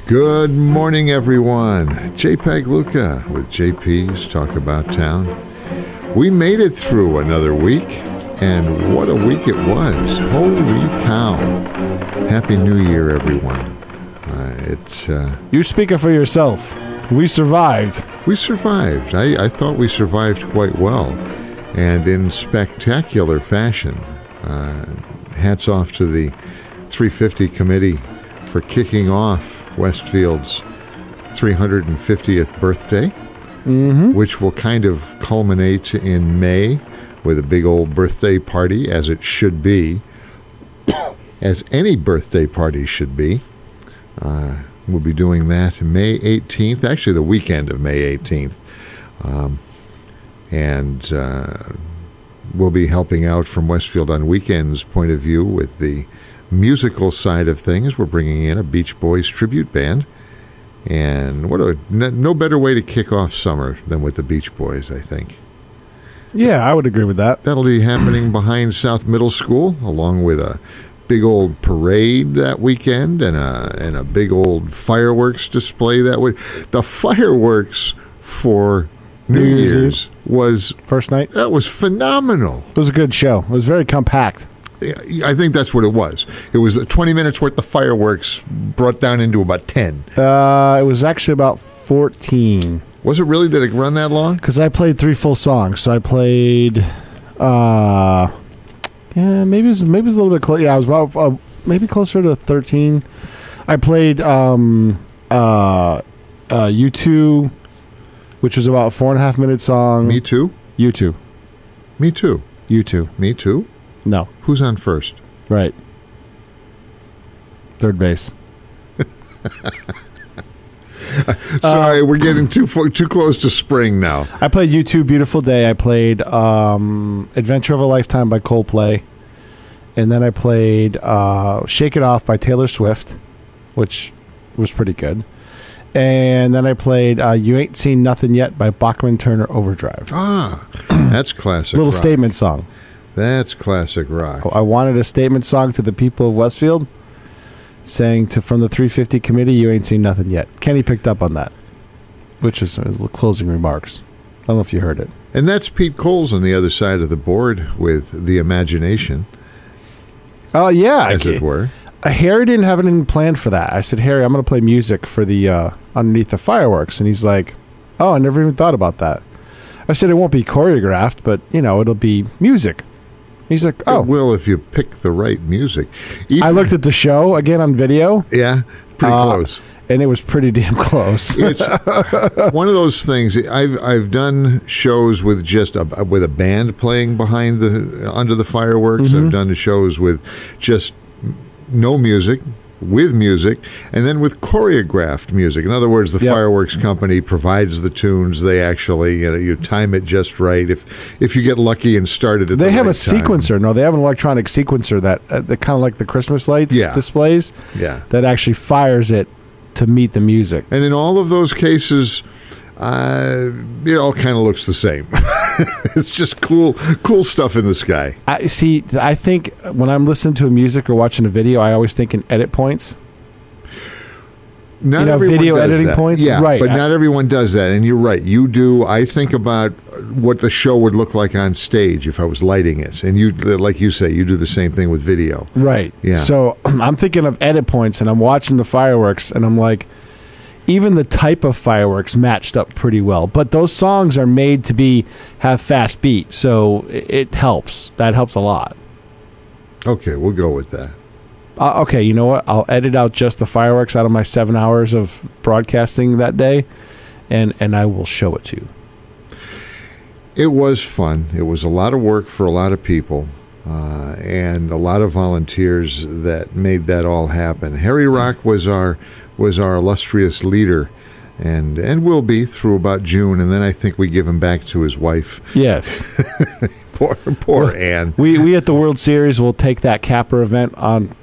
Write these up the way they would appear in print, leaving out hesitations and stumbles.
Good morning, everyone. JPEG Luca with JP's Talk About Town. We made it through another week, and what a week it was. Holy cow. Happy New Year, everyone. You're speaking for yourself. We survived. We survived. I thought we survived quite well, and in spectacular fashion. Hats off to the 350 committee for kicking off Westfield's 350th birthday, which will kind of culminate in May with a big old birthday party, as it should be, as any birthday party should be. We'll be doing that May 18th, actually the weekend of May 18th. And we'll be helping out from Westfield on Weekends' point of view with the musical side of things. We're bringing in a Beach Boys tribute band. And no better way to kick off summer than with the Beach Boys, I think. Yeah, I would agree with that. That'll be happening behind South Middle School, along with a big old parade that weekend and a big old fireworks display that week. The fireworks for New Year's was first night. That was phenomenal. It was a good show. It was very compact. I think that's what it was. It was 20 minutes worth of fireworks brought down into about 10. It was actually about 14. Was it really? Did it run that long? Because I played 3 full songs. So I played, maybe it was a little bit close. Yeah, I was about maybe closer to 13. I played U2, which was about a 4.5-minute song. Me Too? U2. Me Too. U2. Me Too? No. Who's on first? Right. Third base. Sorry, we're getting too close to spring now. I played U2 Beautiful Day. I played Adventure of a Lifetime by Coldplay. And then I played Shake It Off by Taylor Swift, which was pretty good. And then I played You Ain't Seen Nothing Yet by Bachman Turner Overdrive. That's classic Little rock. statement song. That's classic rock. I wanted a statement song to the people of Westfield, saying from the 350 committee, you ain't seen nothing yet. Kenny picked up on that, which is the closing remarks. I don't know if you heard it. And that's Pete Coles on the other side of the board with The Imagination. Oh, yeah. As it were. Harry didn't have anything planned for that. I said, Harry, I'm going to play music for the underneath the fireworks. And he's like, oh, I never even thought about that. I said, it won't be choreographed, but, it'll be music. He's like, oh. It will if you pick the right music. I looked at the show again on video. Yeah, pretty close. And it was pretty damn close. It's one of those things. I've done shows with just with a band playing behind under the fireworks. I've done shows with just no music, with music, and then with choreographed music. In other words, the fireworks company provides the tunes. They actually, you time it just right. If you get lucky and start it at they have right a sequencer. No, they have an electronic sequencer that kind of like the Christmas lights displays. Yeah, that actually fires it to meet the music. And in all of those cases, it all kind of looks the same. It's just cool stuff in the sky. I think when I'm listening to music or watching a video, I always think in edit points. Not everyone video does editing that. points, yeah, right? But not everyone does that, and you're right. You do. I think about what the show would look like on stage if I was lighting it, and you, like you say, you do the same thing with video, right? Yeah. So I'm thinking of edit points, and I'm watching the fireworks, and I'm like, even the type of fireworks matched up pretty well. But those songs are made to have fast beat, so it helps. That helps a lot. Okay, we'll go with that. Okay, you know what? I'll edit out just the fireworks out of my 7 hours of broadcasting that day, and I will show it to you. It was fun. It was a lot of work for a lot of people, and a lot of volunteers that made that all happen. Harry Rock was our illustrious leader, and will be through about June, and then I think we give him back to his wife. Yes. Poor Ann. We at the World Series will take that capper event on.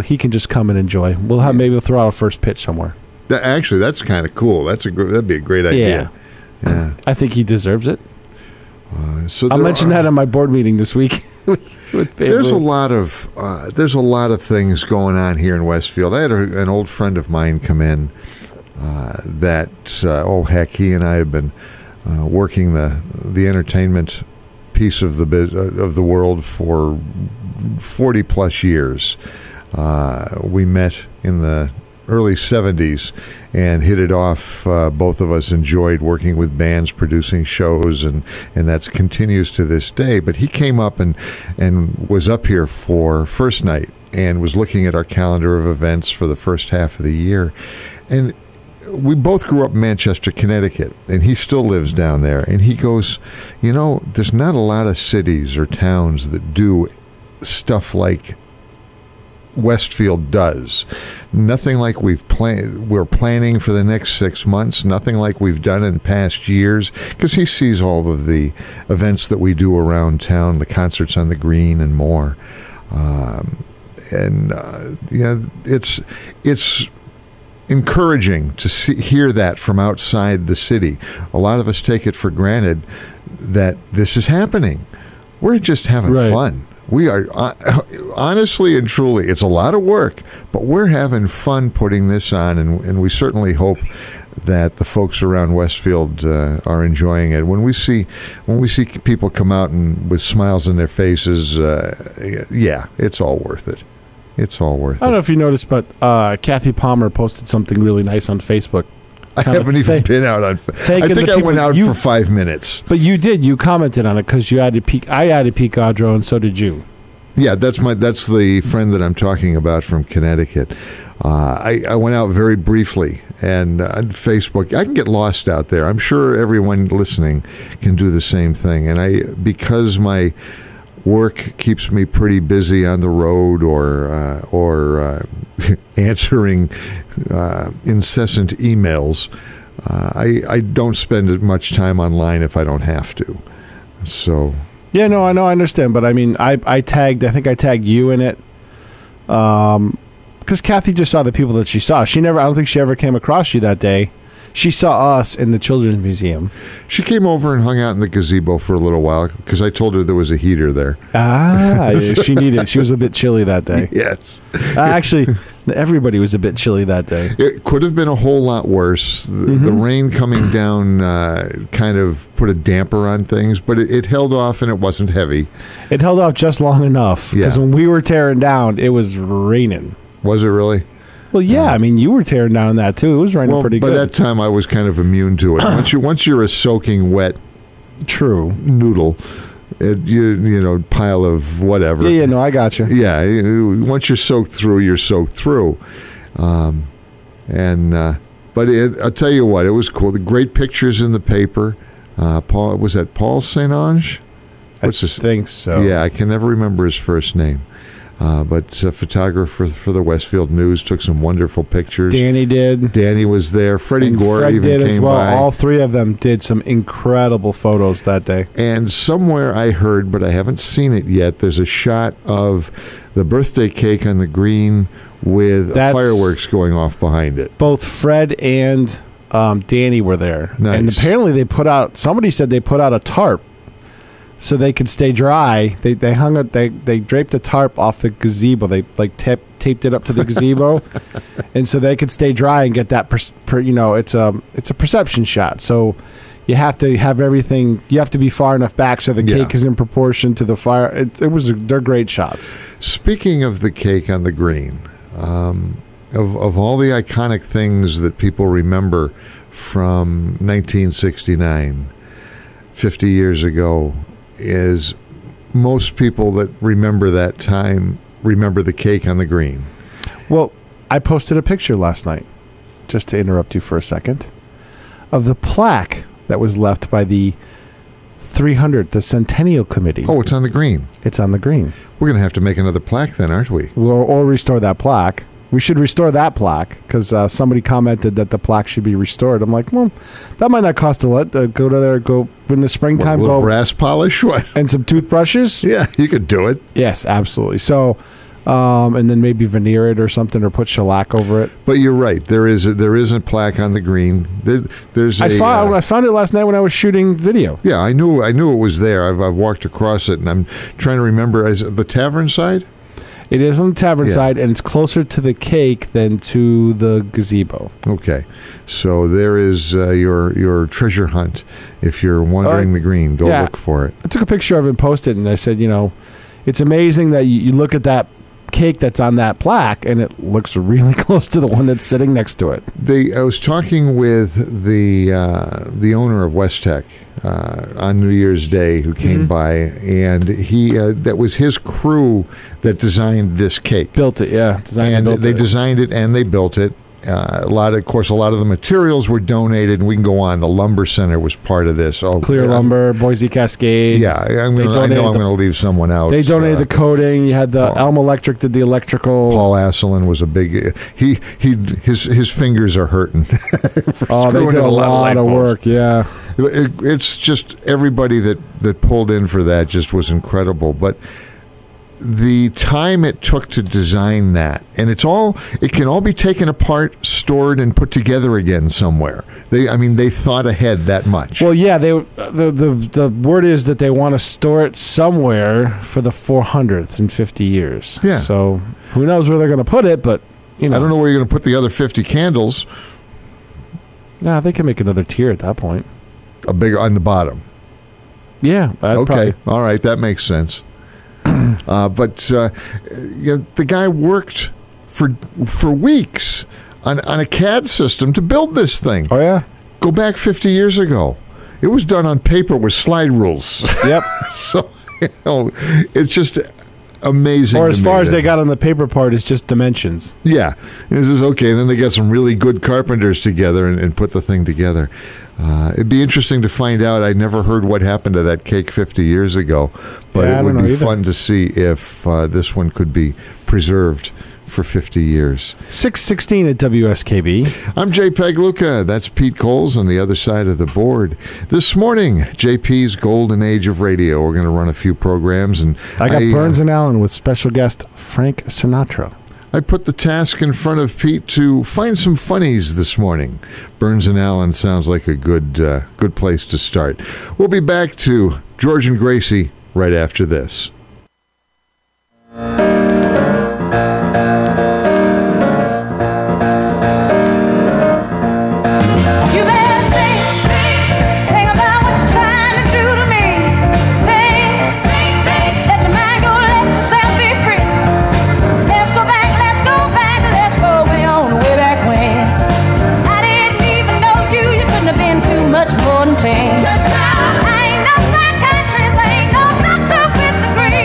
He can just come and enjoy. Maybe we'll throw out a first pitch somewhere. Actually, that's kind of cool. That'd be a great idea. Yeah. I think he deserves it. So I'll mention that at my board meeting this week. There's a lot of things going on here in Westfield. I had an old friend of mine come in he and I have been working the entertainment piece of the world for 40 plus years. We met in the early 70s and hit it off. Both of us enjoyed working with bands, producing shows, and that continues to this day. But he came up and was up here for first night and was looking at our calendar of events for the first half of the year. And we both grew up in Manchester, Connecticut, and he still lives down there. And he goes, there's not a lot of cities or towns that do stuff like Westfield does. Nothing like we're planning for the next 6 months, nothing like we've done in past years, because he sees all of the events that we do around town, the concerts on the green and more. It's encouraging to hear that from outside the city. A lot of us take it for granted that this is happening. We're just having fun. We are, honestly and truly, it's a lot of work, but we're having fun putting this on, and we certainly hope that the folks around Westfield are enjoying it. When we see people come out and with smiles on their faces, it's all worth it. It's all worth it. I don't know if you noticed, but Kathy Palmer posted something really nice on Facebook. I haven't even been out on. I think I went out for 5 minutes. But you did. You commented on it because you added Peak. I added Peak Audro, and so did you. Yeah, that's the friend that I'm talking about from Connecticut. I went out very briefly, and on Facebook, I can get lost out there. I'm sure everyone listening can do the same thing. And because my work keeps me pretty busy on the road or answering incessant emails, I don't spend as much time online if I don't have to. So yeah, no, I know, I understand, but I mean, I think I tagged you in it, because Kathy just saw the people that she saw. I don't think she ever came across you that day. She saw us in the Children's Museum. She came over and hung out in the gazebo for a little while because I told her there was a heater there. She needed it. She was a bit chilly that day. Yes. Actually, everybody was a bit chilly that day. It could have been a whole lot worse. The rain coming down kind of put a damper on things, but it held off and it wasn't heavy. It held off just long enough because when we were tearing down, it was raining. Was it really? Well, yeah. I mean, you were tearing down that too. It was raining pretty good. By that time, I was kind of immune to it. Once you're a soaking wet, noodle, pile of whatever. Yeah, no, I got you. Yeah, once you're soaked through, you're soaked through. But I'll tell you what, it was cool. The great pictures in the paper. Was that Paul St. Ange? I think so. Yeah, I can never remember his first name. But a photographer for the Westfield News took some wonderful pictures. Danny did. Danny was there. Freddie Gore Fred even did came as well. by. All three of them did some incredible photos that day. And somewhere I heard, but I haven't seen it yet, there's a shot of the birthday cake on the green with fireworks going off behind it. Both Fred and Danny were there. Nice. And apparently somebody said they put out a tarp so they could stay dry. They draped a tarp off the gazebo. They taped it up to the gazebo, and so they could stay dry and get that. It's a perception shot. So you have to have everything. You have to be far enough back so the cake is in proportion to the fire. They're great shots. Speaking of the cake on the green, of all the iconic things that people remember from 1969, 50 years ago. Is most people that remember that time remember the cake on the green. Well, I posted a picture last night, just to interrupt you for a second, of the plaque that was left by the 300th, the Centennial Committee. Oh, it's on the green. It's on the green. We're going to have to make another plaque then, aren't we? Or restore that plaque. We should restore that plaque because somebody commented that the plaque should be restored. I'm like, well, that might not cost a lot. Go to there, go in the springtime. A little brass polish? What? And some toothbrushes? Yeah, you could do it. Yes, absolutely. So and then maybe veneer it or something, or put shellac over it. But you're right. There isn't plaque on the green. There's I found it last night when I was shooting video. Yeah, I knew it was there. I've walked across it, and I'm trying to remember. Is it the tavern side? It is on the tavern side, and it's closer to the cake than to the gazebo. Okay, so there is your treasure hunt. If you're wandering the green, go look for it. I took a picture of it and posted it, and I said, it's amazing that you look at that cake that's on that plaque, and it looks really close to the one that's sitting next to it. I was talking with the owner of West Tech on New Year's Day, who came by, and he that was his crew that designed this cake. Built it, yeah. Designed it and they built it. A lot of the materials were donated, and we can go on. The Lumber Center was part of this. Clear Lumber, Boise Cascade. Yeah, I know I'm going to leave someone out. They donated the coating. You had the Elm Electric did the electrical. Paul Asselin was a big. His fingers are hurting. They did a lot of work. Yeah, it's just everybody that pulled in for that just was incredible. But the time it took to design that, and it can all be taken apart, stored, and put together again somewhere. They thought ahead that much. Well, yeah, the word is that they want to store it somewhere for the 450 years. Yeah. So who knows where they're going to put it, but I don't know where you're going to put the other 50 candles. Yeah, they can make another tier at that point. A bigger on the bottom. Yeah. Okay. All right, that makes sense. But the guy worked for weeks on a CAD system to build this thing. Oh, yeah? Go back 50 years ago. It was done on paper with slide rules. Yep. So, it's just amazing. Or as far as they got on the paper part, it's just dimensions. Yeah. And this is okay. And then they got some really good carpenters together and put the thing together. It'd be interesting to find out. I never heard what happened to that cake 50 years ago, but it would be fun to see if this one could be preserved for 50 years. 6:16 at WSKB. I'm JPEG Luca. That's Pete Coles on the other side of the board. This morning, JP's Golden Age of Radio. We're going to run a few programs. And I got Burns and Allen with special guest Frank Sinatra. I put the task in front of Pete to find some funnies this morning. Burns and Allen sounds like a good place to start. We'll be back to George and Gracie right after this. Just now. Ain't no psychiatrist, ain't no doctor with the green.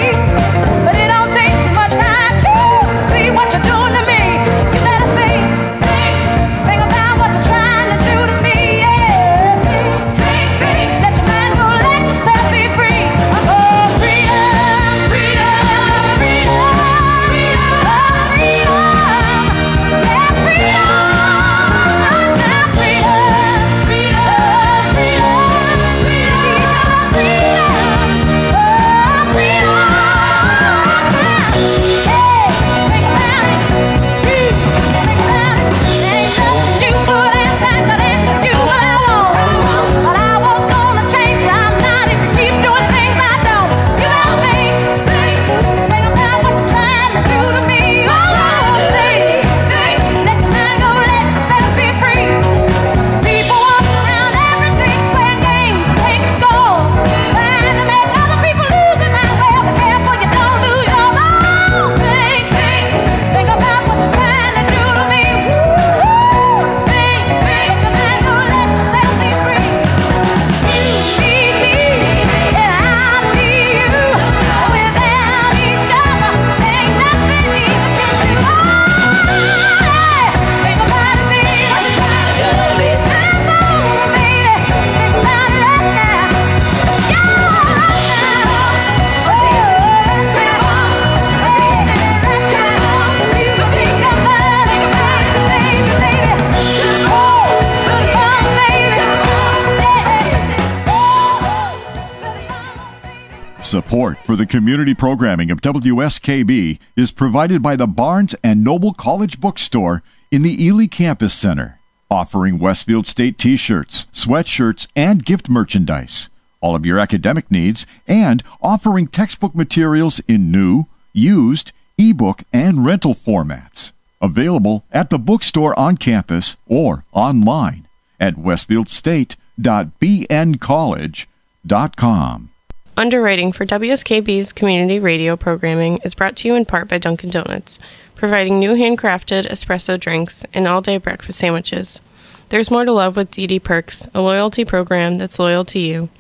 Support for the community programming of WSKB is provided by the Barnes & Noble College Bookstore in the Ely Campus Center, offering Westfield State t-shirts, sweatshirts, and gift merchandise, all of your academic needs, and offering textbook materials in new, used, ebook, and rental formats. Available at the bookstore on campus or online at westfieldstate.bncollege.com. Underwriting for WSKB's community radio programming is brought to you in part by Dunkin' Donuts, providing new handcrafted espresso drinks and all-day breakfast sandwiches. There's more to love with DD Perks, a loyalty program that's loyal to you.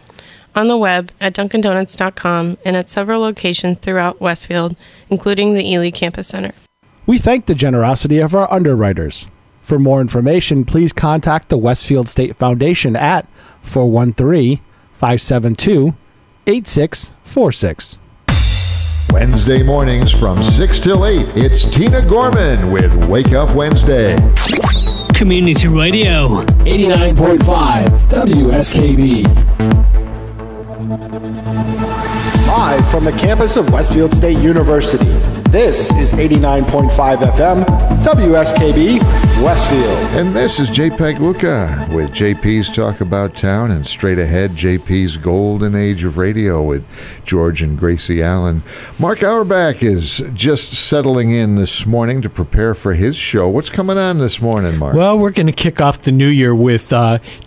On the web at DunkinDonuts.com and at several locations throughout Westfield, including the Ely Campus Center. We thank the generosity of our underwriters. For more information, please contact the Westfield State Foundation at 413-572-8646. Wednesday mornings from 6 till 8, it's Tina Gorman with Wake Up Wednesday. Community Radio 89.5 WSKB. Live from the campus of Westfield State University, this is 89.5 FM, WSKB, Westfield. And this is JPEG Luca with JP's Talk About Town, and straight ahead, JP's Golden Age of Radio with George and Gracie Allen. Mark Auerbach is just settling in this morning to prepare for his show. What's coming on this morning, Mark? Well, we're going to kick off the new year with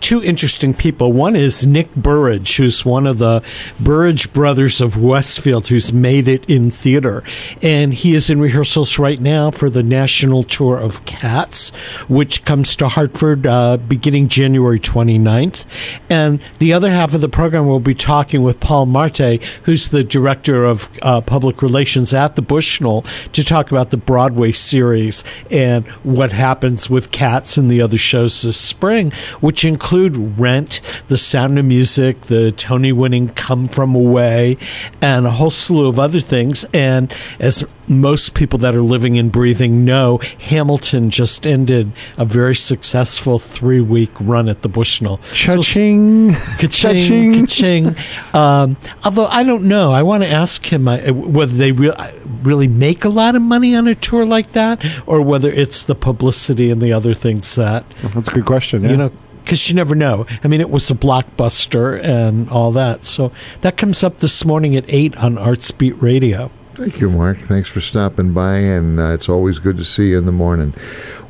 two interesting people. One is Nick Burridge, who's one of the Burridge brothers of Westfield, who's made it in theater. And he is in rehearsals right now for the national tour of Cats, which comes to Hartford beginning January 29th. And the other half of the program, we'll be talking with Paul Marte, who's the director of public relations at the Bushnell, to talk about the Broadway series and what happens with Cats and the other shows this spring, which include Rent, The Sound of Music, the Tony-winning Come From Away, and a whole slew of other things. And as most people that are living and breathing know, Hamilton just ended a very successful 3-week run at the Bushnell. Cha-ching. Ka-ching. Ka-ching. Although I don't know. I want to ask him whether they really make a lot of money on a tour like that, or whether it's the publicity and the other things that... That's a good question, yeah. You know, because you never know. I mean, it was a blockbuster and all that. So that comes up this morning at 8 on Arts Beat Radio. Thank you, Mark. Thanks for stopping by, and it's always good to see you in the morning.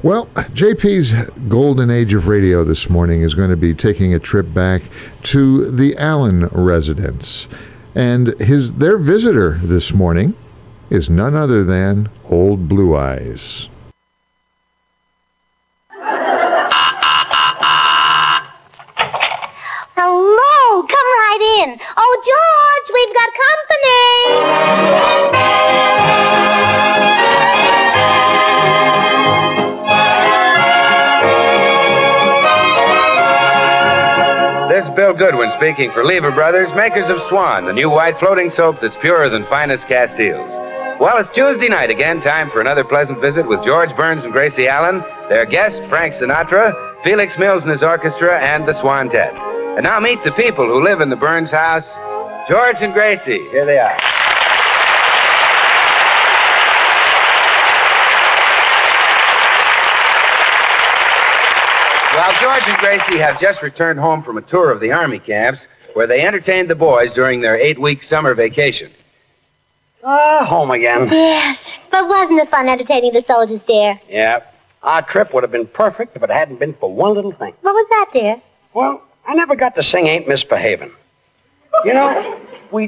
Well, JP's Golden Age of Radio this morning is going to be taking a trip back to the Allen residence. And their visitor this morning is none other than Old Blue Eyes. Hello, come right in. Oh, George, we've got company. This is Bill Goodwin speaking for Lever Brothers, makers of Swan, the new white floating soap that's purer than finest Castiles. Well, it's Tuesday night again, time for another pleasant visit with George Burns and Gracie Allen, their guest, Frank Sinatra, Felix Mills and his orchestra, and the Swantet. And now meet the people who live in the Burns house, George and Gracie. Here they are. Well, George and Gracie have just returned home from a tour of the Army camps where they entertained the boys during their 8-week summer vacation. Home again. Yes, but wasn't it fun entertaining the soldiers, dear? Yeah. Our trip would have been perfect if it hadn't been for one little thing. What was that, dear? Well, I never got to sing Ain't Misbehavin'. You know, we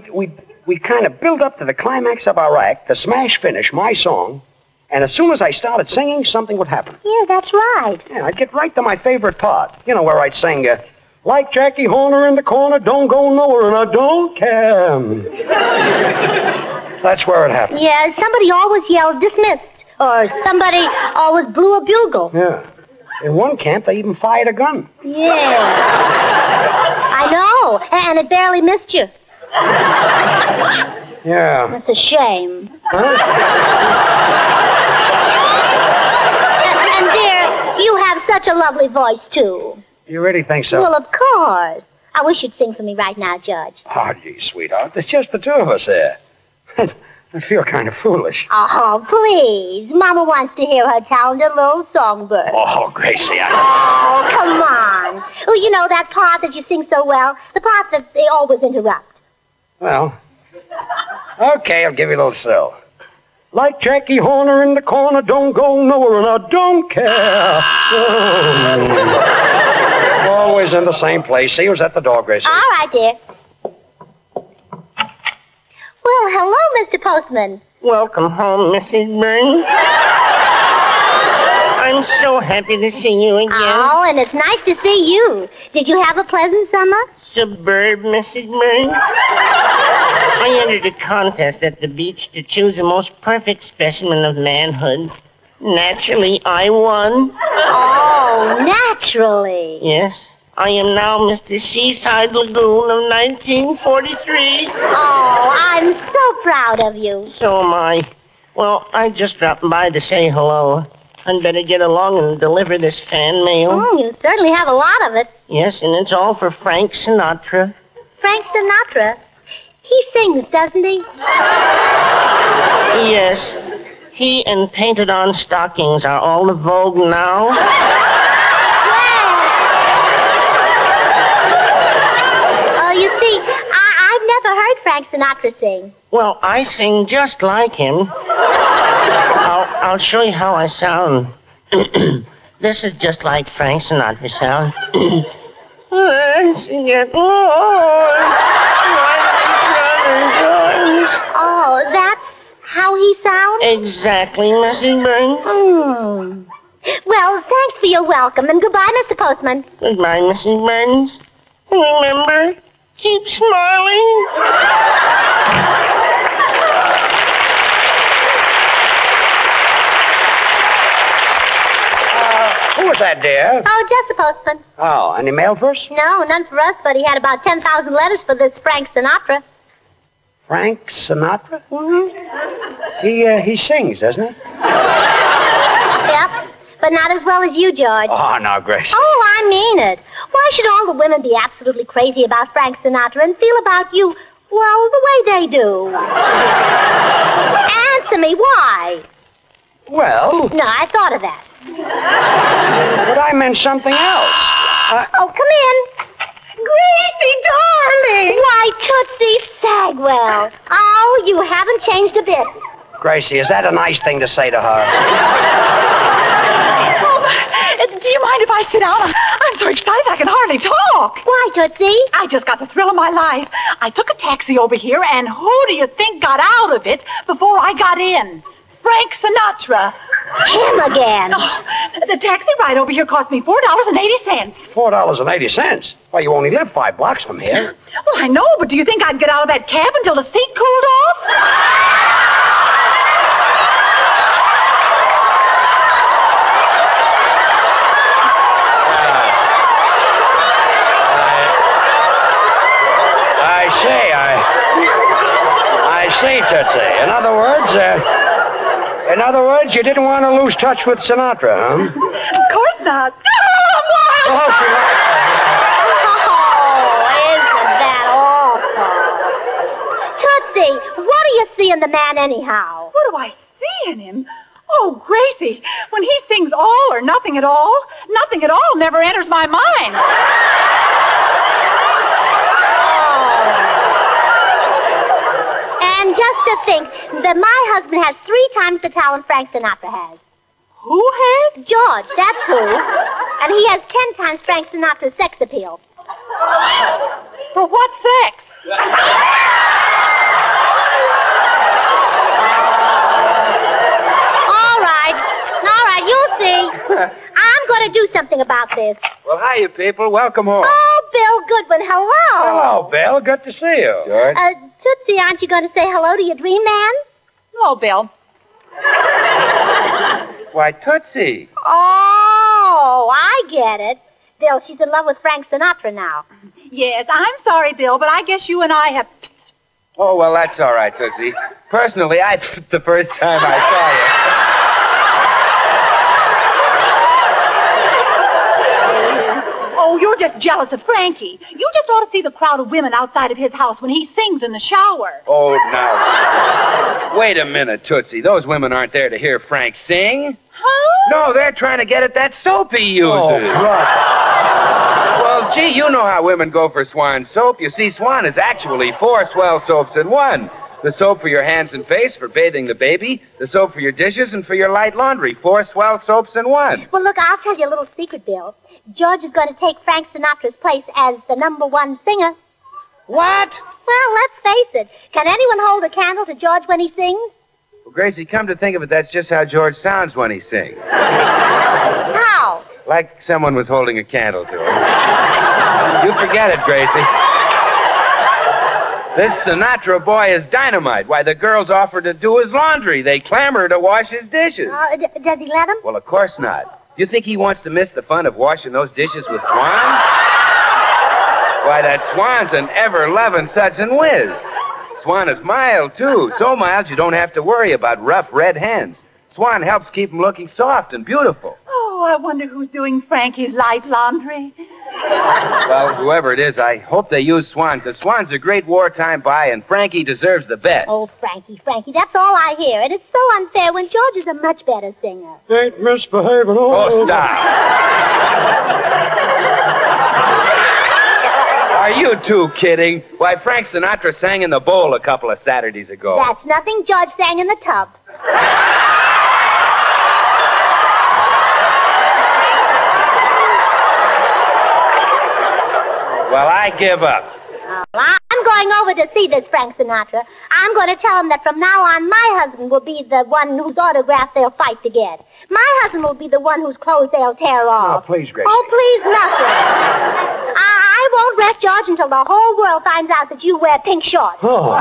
kind of build up to the climax of our act, the smash finish, my song, and as soon as I started singing, something would happen. Yeah, that's right. Yeah, I'd get right to my favorite part. You know, where I'd sing, like Jackie Horner in the corner, don't go nowhere, and I don't care. That's where it happened. Yeah, somebody always yelled, dismissed, or somebody always blew a bugle. Yeah. In one camp, they even fired a gun. Yeah. I know, and it barely missed you. Yeah. That's a shame. Huh? And dear, you have such a lovely voice, too. You really think so? Well, of course. I wish you'd sing for me right now, George. Oh, gee, sweetheart. There's just the two of us here. I feel kind of foolish. Oh, please. Mama wants to hear her talented little songbird. Oh, Gracie, Oh, come on. Oh, you know that part that you sing so well? The part that they always interrupt. Well, okay, I'll give you a little sill. Like Jackie Horner in the corner, don't go nowhere, and I don't care. Always in the same place. See who's at the door, Gracie. All right, dear. Well, hello, Mr. Postman. Welcome home, Mrs. Burns. I'm so happy to see you again. Oh, and it's nice to see you. Did you have a pleasant summer? Superb, Mrs. Burns. I entered a contest at the beach to choose the most perfect specimen of manhood. Naturally, I won. Oh, naturally. Yes, I am now Mr. Seaside Lagoon of 1943. Oh, I'm so proud of you. So am I. Well, I just dropped by to say hello. I'd better get along and deliver this fan mail. Oh, you certainly have a lot of it. Yes, and it's all for Frank Sinatra. Frank Sinatra? He sings, doesn't he? Yes. He and painted-on stockings are all the vogue now. Oh, you see, I've never heard Frank Sinatra sing. Well, I sing just like him. I'll show you how I sound. This is just like Frank Sinatra sound. Oh, that's how he sounds? Exactly, Mrs. Burns. Well, thanks for your welcome, and goodbye, Mr. Postman. Goodbye, Mrs. Burns. Remember, keep smiling. Who was that, dear? Oh, just the postman. Oh, any mail for us? No, none for us, but he had about 10,000 letters for this Frank Sinatra. Frank Sinatra? Mm-hmm. He sings, doesn't he? Yep, but not as well as you, George. Oh, now, Grace. Oh, I mean it. Why should all the women be absolutely crazy about Frank Sinatra and feel about you, well, the way they do? Answer me, why? Well... No, I thought of that. But I meant something else. Oh, come in. Gracie, darling. Why, Tootsie Sagwell. Oh, you haven't changed a bit. Gracie, is that a nice thing to say to her? Do you mind if I sit down? I'm so excited I can hardly talk. Why, Tootsie? I just got the thrill of my life. I took a taxi over here, and who do you think got out of it before I got in? Frank Sinatra. Him again. Oh, the taxi ride over here cost me $4.80. $4.80? Well, you only live 5 blocks from here. Well, I know, but do you think I'd get out of that cab until the seat cooled off? I see, Tootsie. In other words, you didn't want to lose touch with Sinatra, huh? Of course not. Oh, isn't that awful? Tootsie, what do you see in the man anyhow? What do I see in him? Oh, Gracie, when he sings all or nothing at all never enters my mind. And just to think that my husband has 3 times the talent Frank Sinatra has. Who has? George, that's who. And he has 10 times Frank Sinatra's sex appeal. For what sex? All right, you'll see. I'm going to do something about this. Well, hiya, people. Welcome home. Oh, Bill Goodwin, hello. Hello, Bill. Good to see you. George. Tootsie, aren't you going to say hello to your dream man? Hello, Bill. Why, Tootsie. Oh, I get it. Bill, she's in love with Frank Sinatra now. Yes, I'm sorry, Bill, but I guess you and I have... Oh, well, that's all right, Tootsie. Personally, I the first time I saw you. Oh, you're just jealous of Frankie. You just ought to see the crowd of women outside of his house when he sings in the shower. Oh, now. Wait a minute, Tootsie. Those women aren't there to hear Frank sing. Huh? No, they're trying to get at that soap he uses. Oh, right. Well, gee, you know how women go for Swan soap. You see, Swan is actually 4 swell soaps in one. The soap for your hands and face for bathing the baby, the soap for your dishes, and for your light laundry. 4 swell soaps in one. Well, look, I'll tell you a little secret, Bill. George is going to take Frank Sinatra's place as the #1 singer. What? Well, let's face it. Can anyone hold a candle to George when he sings? Well, Gracie, come to think of it, that's just how George sounds when he sings. How? Like someone was holding a candle to him. You forget it, Gracie. This Sinatra boy is dynamite. Why, the girls offered to do his laundry. They clamor to wash his dishes. Does he let them? Well, of course not. You think he wants to miss the fun of washing those dishes with Swan? Why, that Swan's an ever-loving such and whiz. Swan is mild, too. So mild you don't have to worry about rough red hands. Swan helps keep them looking soft and beautiful. Oh, I wonder who's doing Frankie's light laundry. Well, whoever it is, I hope they use Swan, because Swan's a great wartime buy, and Frankie deserves the best. Oh, Frankie, that's all I hear. And it's so unfair when George is a much better singer. Ain't misbehaving. Oh, stop. Are you two kidding? Why, Frank Sinatra sang in the bowl a couple of Saturdays ago. That's nothing. George sang in the tub. Well, I give up. I'm going over to see this Frank Sinatra. I'm going to tell him that from now on, my husband will be the one whose autograph they'll fight to get. My husband will be the one whose clothes they'll tear off. Oh, please, Gracie. Oh, please, nothing. I won't rest, George, until the whole world finds out that you wear pink shorts. Oh.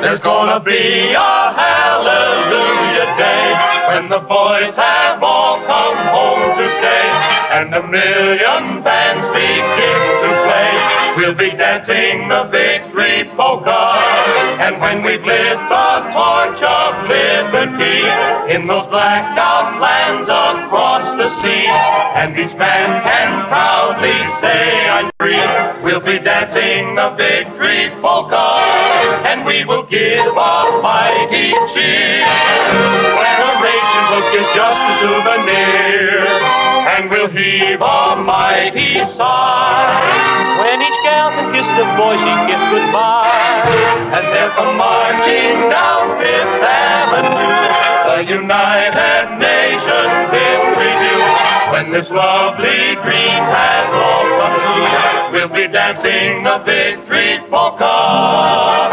There's gonna be a hallelujah day when the boys have all come home to stay, and 1,000,000 bands begin to play. We'll be dancing the victory polka, and when we've lit the torch of liberty in those blacked out lands across the sea, and each man can proudly say I'm free, we'll be dancing the victory polka, and we will give a mighty cheer when a ration book is just a souvenir, and we'll heave a mighty sigh when each gal can kiss the boy she kissed goodbye, and they'll come marching down Fifth Avenue, the United Nations in review. When this lovely dream has all come true, we'll be dancing the victory polka.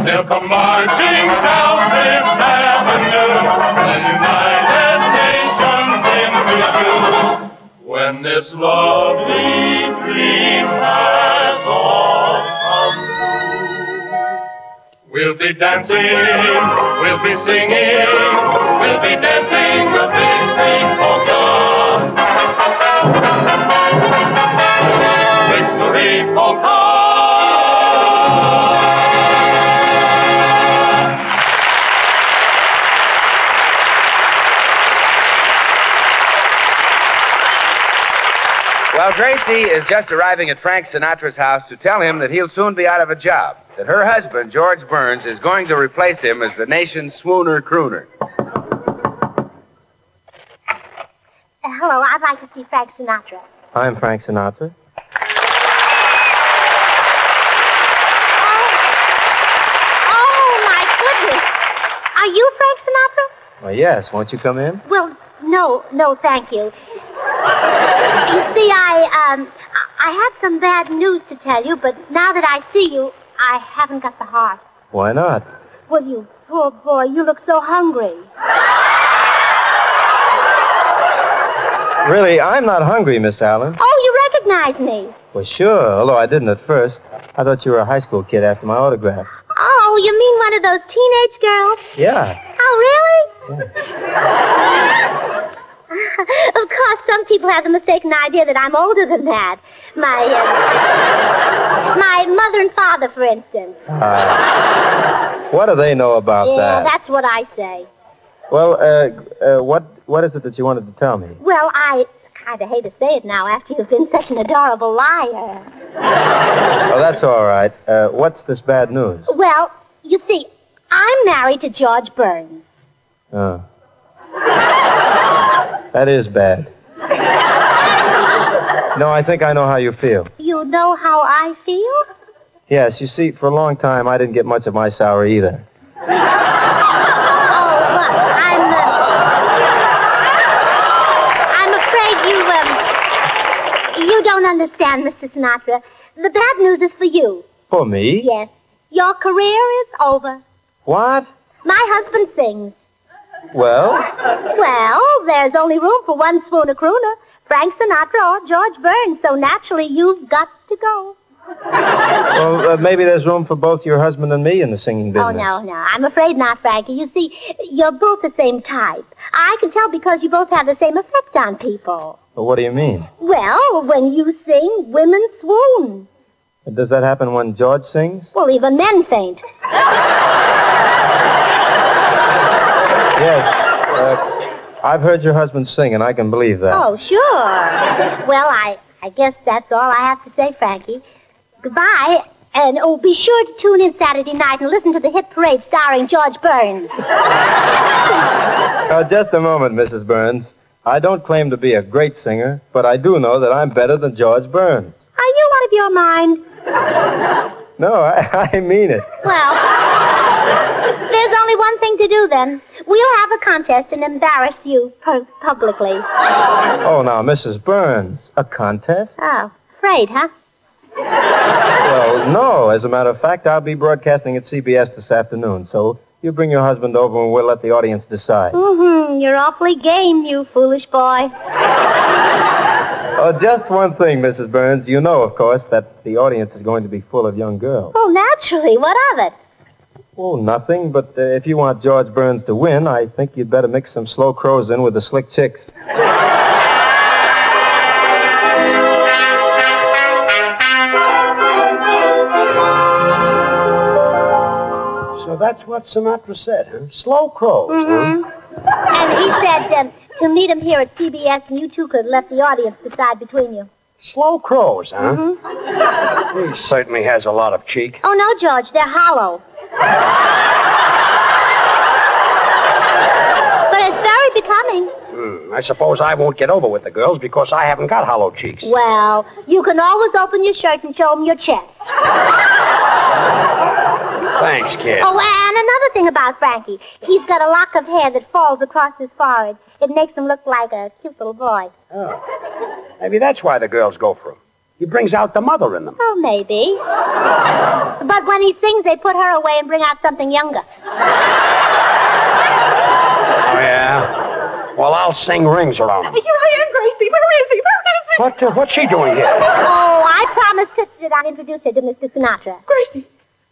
They'll come marching down Fifth Avenue, the United Nations in review. When this lovely dream has all come true, we'll be dancing, we'll be singing, we'll be dancing the victory polka. Victory polka. Well, Gracie is just arriving at Frank Sinatra's house to tell him that he'll soon be out of a job, that her husband, George Burns, is going to replace him as the nation's swooner crooner. Hello, I'd like to see Frank Sinatra. I'm Frank Sinatra. Oh, my goodness. Are you Frank Sinatra? Well, yes. Won't you come in? Well, no, thank you. You see, I had some bad news to tell you, but now that I see you, I haven't got the heart. Why not? Well, you poor boy, you look so hungry. Really, I'm not hungry, Miss Allen. Oh, you recognize me. Well, sure, although I didn't at first. I thought you were a high school kid after my autograph. Oh, you mean one of those teenage girls? Yeah. Oh, really? Of course, some people have the mistaken idea that I'm older than that. My mother and father, for instance. What do they know about Yeah, that? that's what I say. Well, what is it that you wanted to tell me? Well, I kind of hate to say it now after you've been such an adorable liar. Oh, that's all right. What's this bad news? Well, you see, I'm married to George Burns. Oh. That is bad. No, I think I know how you feel. You know how I feel? Yes, you see, for a long time, I didn't get much of my salary either. I'm afraid you don't understand, Mr. Sinatra. The bad news is for you. For me? Yes. Your career is over. What? My husband sings. Well? Well, there's only room for one swooner crooner, Frank Sinatra or George Burns, so naturally you've got to go. Well, maybe there's room for both your husband and me in the singing business. Oh, no. I'm afraid not, Frankie. You see, you're both the same type. I can tell because you both have the same effect on people. Well, what do you mean? Well, when you sing, women swoon. Does that happen when George sings? Well, even men faint. Yes. I've heard your husband sing, and I can believe that. Oh, sure. Well, I guess that's all I have to say, Frankie. Goodbye, and be sure to tune in Saturday night and listen to the hit parade starring George Burns. Just a moment, Mrs. Burns. I don't claim to be a great singer, but I do know that I'm better than George Burns. Are you out of your mind? No, I mean it. Well, there's only one thing to do then. We'll have a contest and embarrass you publicly. Oh, now, Mrs. Burns, a contest? Oh, afraid, huh? Well, no. As a matter of fact, I'll be broadcasting at CBS this afternoon, so you bring your husband over and we'll let the audience decide. Mm-hmm. You're awfully game, you foolish boy. Oh, just one thing, Mrs. Burns. You know, of course, that the audience is going to be full of young girls. Oh, naturally. What of it? Oh, nothing, but if you want George Burns to win, I think you'd better mix some slow crows in with the slick chicks. So that's what Sinatra said, huh? Slow crows, Mm-hmm. huh? And he said to meet him here at CBS, and you two could let the audience decide between you. Slow crows, huh? Mm-hmm. He certainly has a lot of cheek. Oh, no, George, they're hollow. But it's very becoming. I suppose I won't get over with the girls because I haven't got hollow cheeks. Well, you can always open your shirt and show them your chest. Thanks, kid. Oh, and another thing about Frankie. He's got a lock of hair that falls across his forehead. It makes him look like a cute little boy. Oh. Maybe that's why the girls go for him. He brings out the mother in them. Oh, maybe. But when he sings, they put her away and bring out something younger. Oh, yeah? Well, I'll sing rings around him. Here I am, Gracie. Where is he? Where is he? What's she doing here? Oh, I promised Sister that I'd introduce her to Mr. Sinatra. Gracie,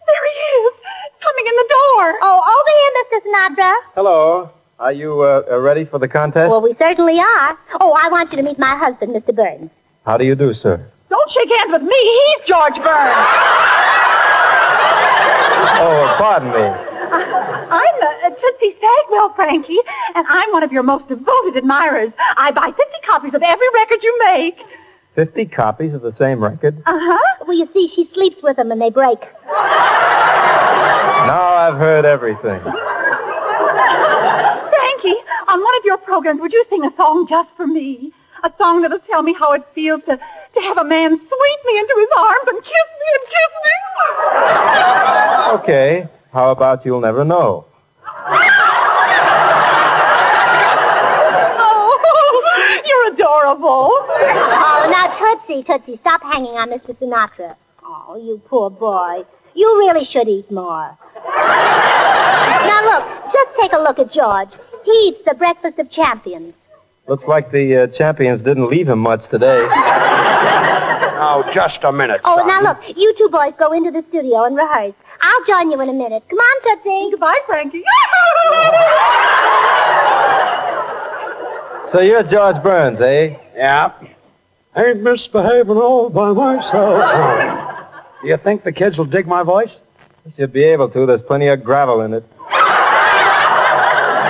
there he is, coming in the door. Oh, over here, Mr. Sinatra. Hello. Are you ready for the contest? Well, we certainly are. Oh, I want you to meet my husband, Mr. Burns. How do you do, sir? Don't shake hands with me. He's George Burns. Oh, pardon me. I'm Tootsie Sagwell, Frankie, and I'm one of your most devoted admirers. I buy 50 copies of every record you make. 50 copies of the same record? Uh-huh. Well, you see, she sleeps with them and they break. Now I've heard everything. Frankie, on one of your programs, would you sing a song just for me? A song that'll tell me how it feels to have a man sweep me into his arms and kiss me and kiss me. Okay. How about You'll Never Know? Oh, you're adorable. Oh, now, Tootsie, stop hanging on Mr. Sinatra. Oh, you poor boy. You really should eat more. Now, look, just take a look at George. He eats the breakfast of champions. Looks like the champions didn't leave him much today. Now, just a minute, Oh, son. now, look, you two boys go into the studio and rehearse. I'll join you in a minute. Come on, Tootsie. Goodbye, Frankie. So you're George Burns, eh? Yeah. Ain't misbehaving all by myself. Do you think the kids will dig my voice? You should be able to. There's plenty of gravel in it.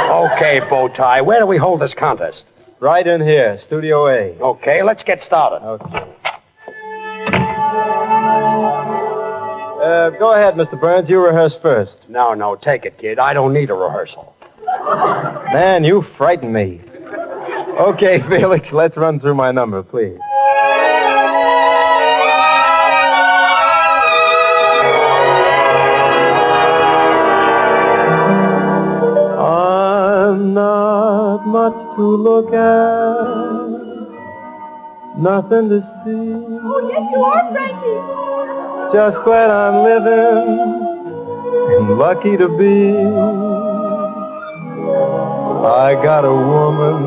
Okay, Bowtie, where do we hold this contest? Right in here, Studio A. Okay, let's get started. Okay. Go ahead, Mr. Burns. You rehearse first. No, take it, kid. I don't need a rehearsal. Man, you frighten me. Okay, Felix, let's run through my number, please. I'm not much to look at, nothing to see. Oh, yes, you are, Frankie. Just glad I'm living and lucky to be. I got a woman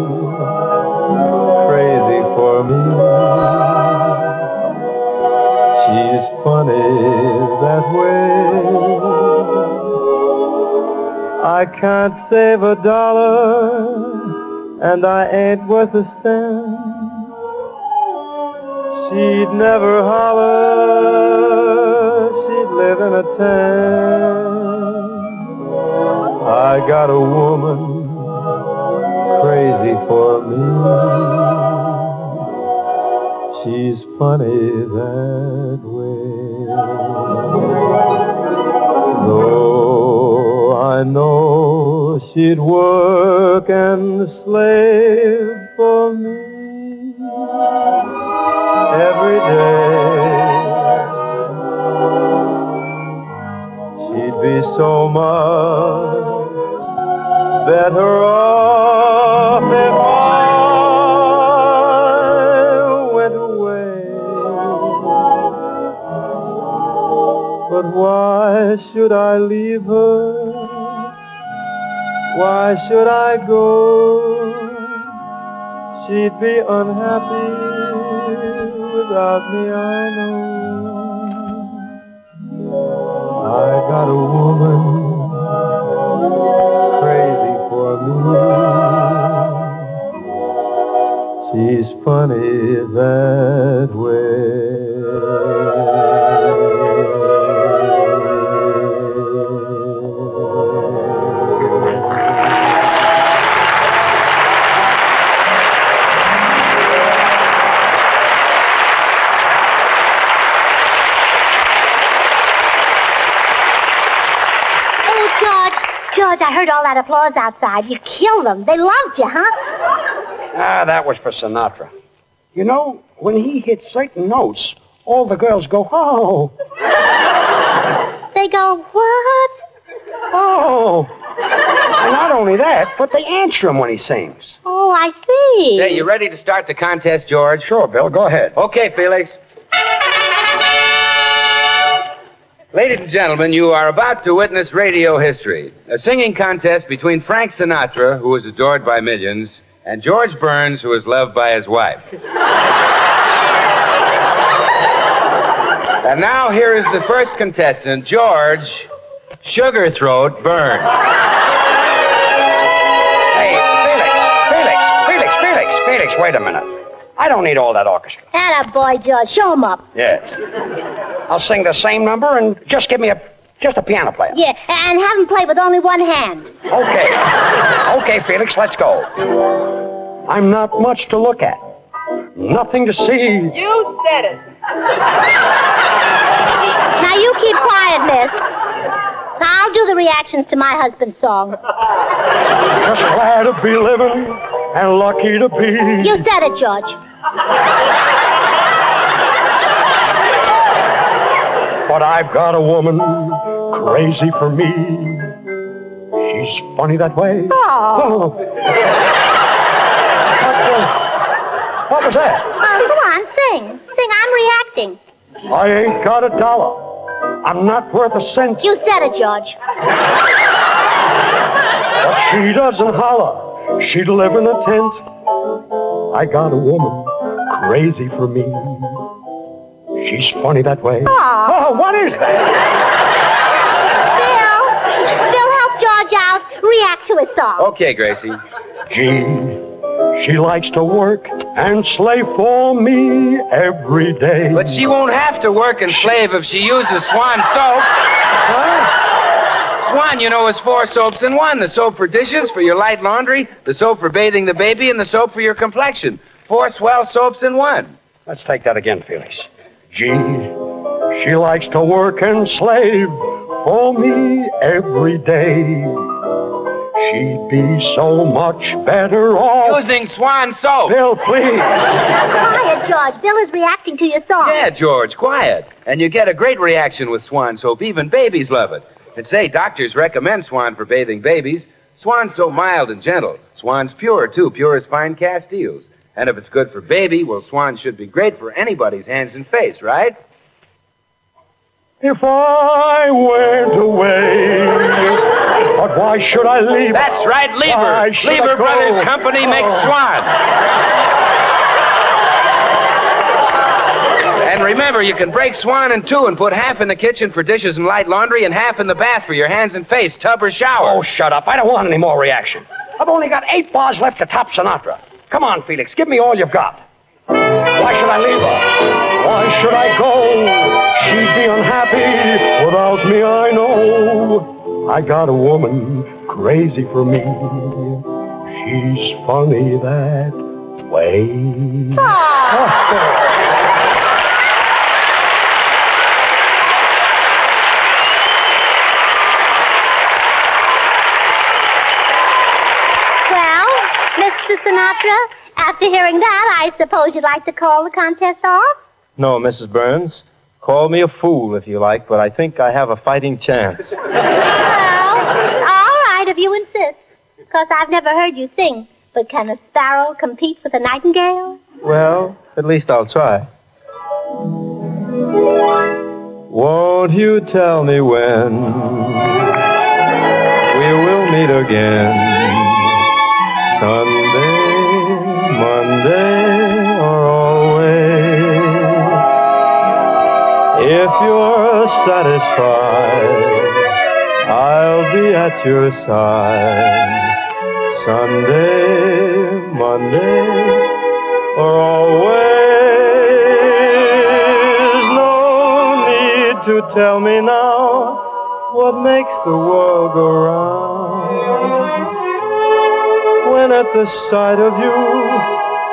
crazy for me. She's funny that way. I can't save $1, and I ain't worth a cent. She'd never holler, she'd live in a tent. I got a woman crazy for me. She's funny that way. Though I know she'd work and slave for me every day, she'd be so much better off if I went away. But why should I leave her? Why should I go? She'd be unhappy without me, I know. I got a woman crazy for me. She's funny that way. George, I heard all that applause outside. You killed them. They loved you, huh? That was for Sinatra. You know, when he hits certain notes, all the girls go, oh. They go, what? Oh. And not only that, but they answer him when he sings. Oh, I see. Hey, you ready to start the contest, George? Sure, Bill, go ahead. Okay, Felix. Ladies and gentlemen, you are about to witness radio history. A singing contest between Frank Sinatra, who is adored by millions, and George Burns, who is loved by his wife. And now here is the first contestant, George Sugarthroat Burns. Hey, Felix, wait a minute. I don't need all that orchestra. Atta boy, George. Show him up. Yes. I'll sing the same number and just give me a piano player. Yeah, and have him play with only one hand. Okay. Okay, Felix, let's go. I'm not much to look at. Nothing to see. You said it. Now, you keep quiet, miss. Now, I'll do the reactions to my husband's song. Just glad to be living and lucky to be. You said it, George. But I've got a woman crazy for me. She's funny that way. Oh. What was that? Go on, sing. Sing, I'm reacting. I ain't got $1. I'm not worth a cent. You said it, George. But she doesn't holler. She'd live in a tent. I got a woman crazy for me. She's funny that way. Oh, what is that? Bill, help George out. React to his song. Okay, Gracie. Gee, she likes to work and slave for me every day. But she won't have to work and slave if she uses Swan soap. Swan, you know, is 4 soaps in one. The soap for dishes, for your light laundry, the soap for bathing the baby, and the soap for your complexion. 4 swell soaps in one. Let's take that again, Felix. Gee, she likes to work and slave for me every day. She'd be so much better off using Swan soap. Bill, please. Quiet, George. Bill is reacting to your song. Yeah, George, quiet. And you get a great reaction with Swan soap. Even babies love it. And say, doctors recommend Swan for bathing babies. Swan's so mild and gentle. Swan's pure, too. Pure as fine Castiles. And if it's good for baby, well, Swan should be great for anybody's hands and face, right? If I went away, but why should I leave? That's right, Lever. Lever Brothers Company makes Swan. And remember, you can break Swan in 2 and put half in the kitchen for dishes and light laundry and half in the bath for your hands and face, tub or shower. Oh, shut up. I don't want any more reaction. I've only got 8 bars left to top Sinatra. Come on, Felix, give me all you've got. Why should I leave her? Why should I go? She'd be unhappy without me, I know. I got a woman crazy for me. She's funny that way. Well, Mr. Sinatra, after hearing that, I suppose you'd like to call the contest off? No, Mrs. Burns. Call me a fool if you like, but I think I have a fighting chance. Well, all right, if you insist. Because I've never heard you sing. But can a sparrow compete with a nightingale? Well, at least I'll try. Won't you tell me when we will meet again? Sunday, Monday, or always? If you're satisfied, I'll be at your side. Sunday, Monday, or always. No need to tell me now what makes the world go round. When at the sight of you,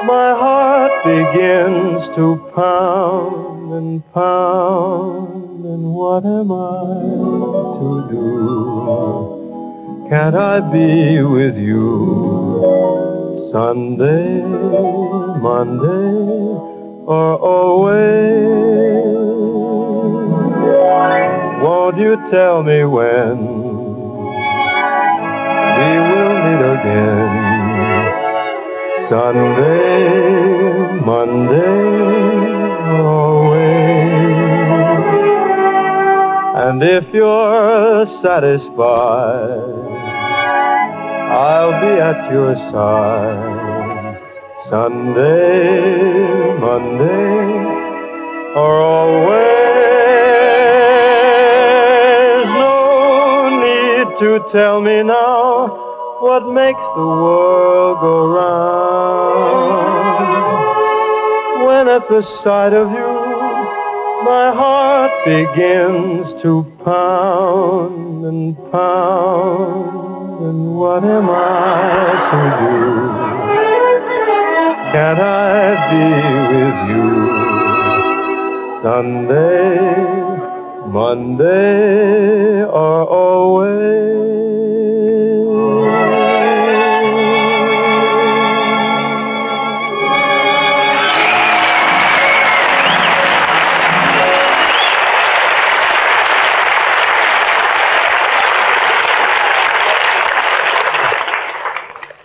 my heart begins to pound and pound. And what am I to do? Can't I be with you Sunday, Monday, or always? Won't you tell me when we will meet again? Sunday, Monday, or always? And if you're satisfied, I'll be at your side. Sunday, Monday, or always. No need to tell me now what makes the world go round. When at the sight of you, my heart begins to pound and pound. And what am I to do? Can't I be with you Sunday, Monday, or always?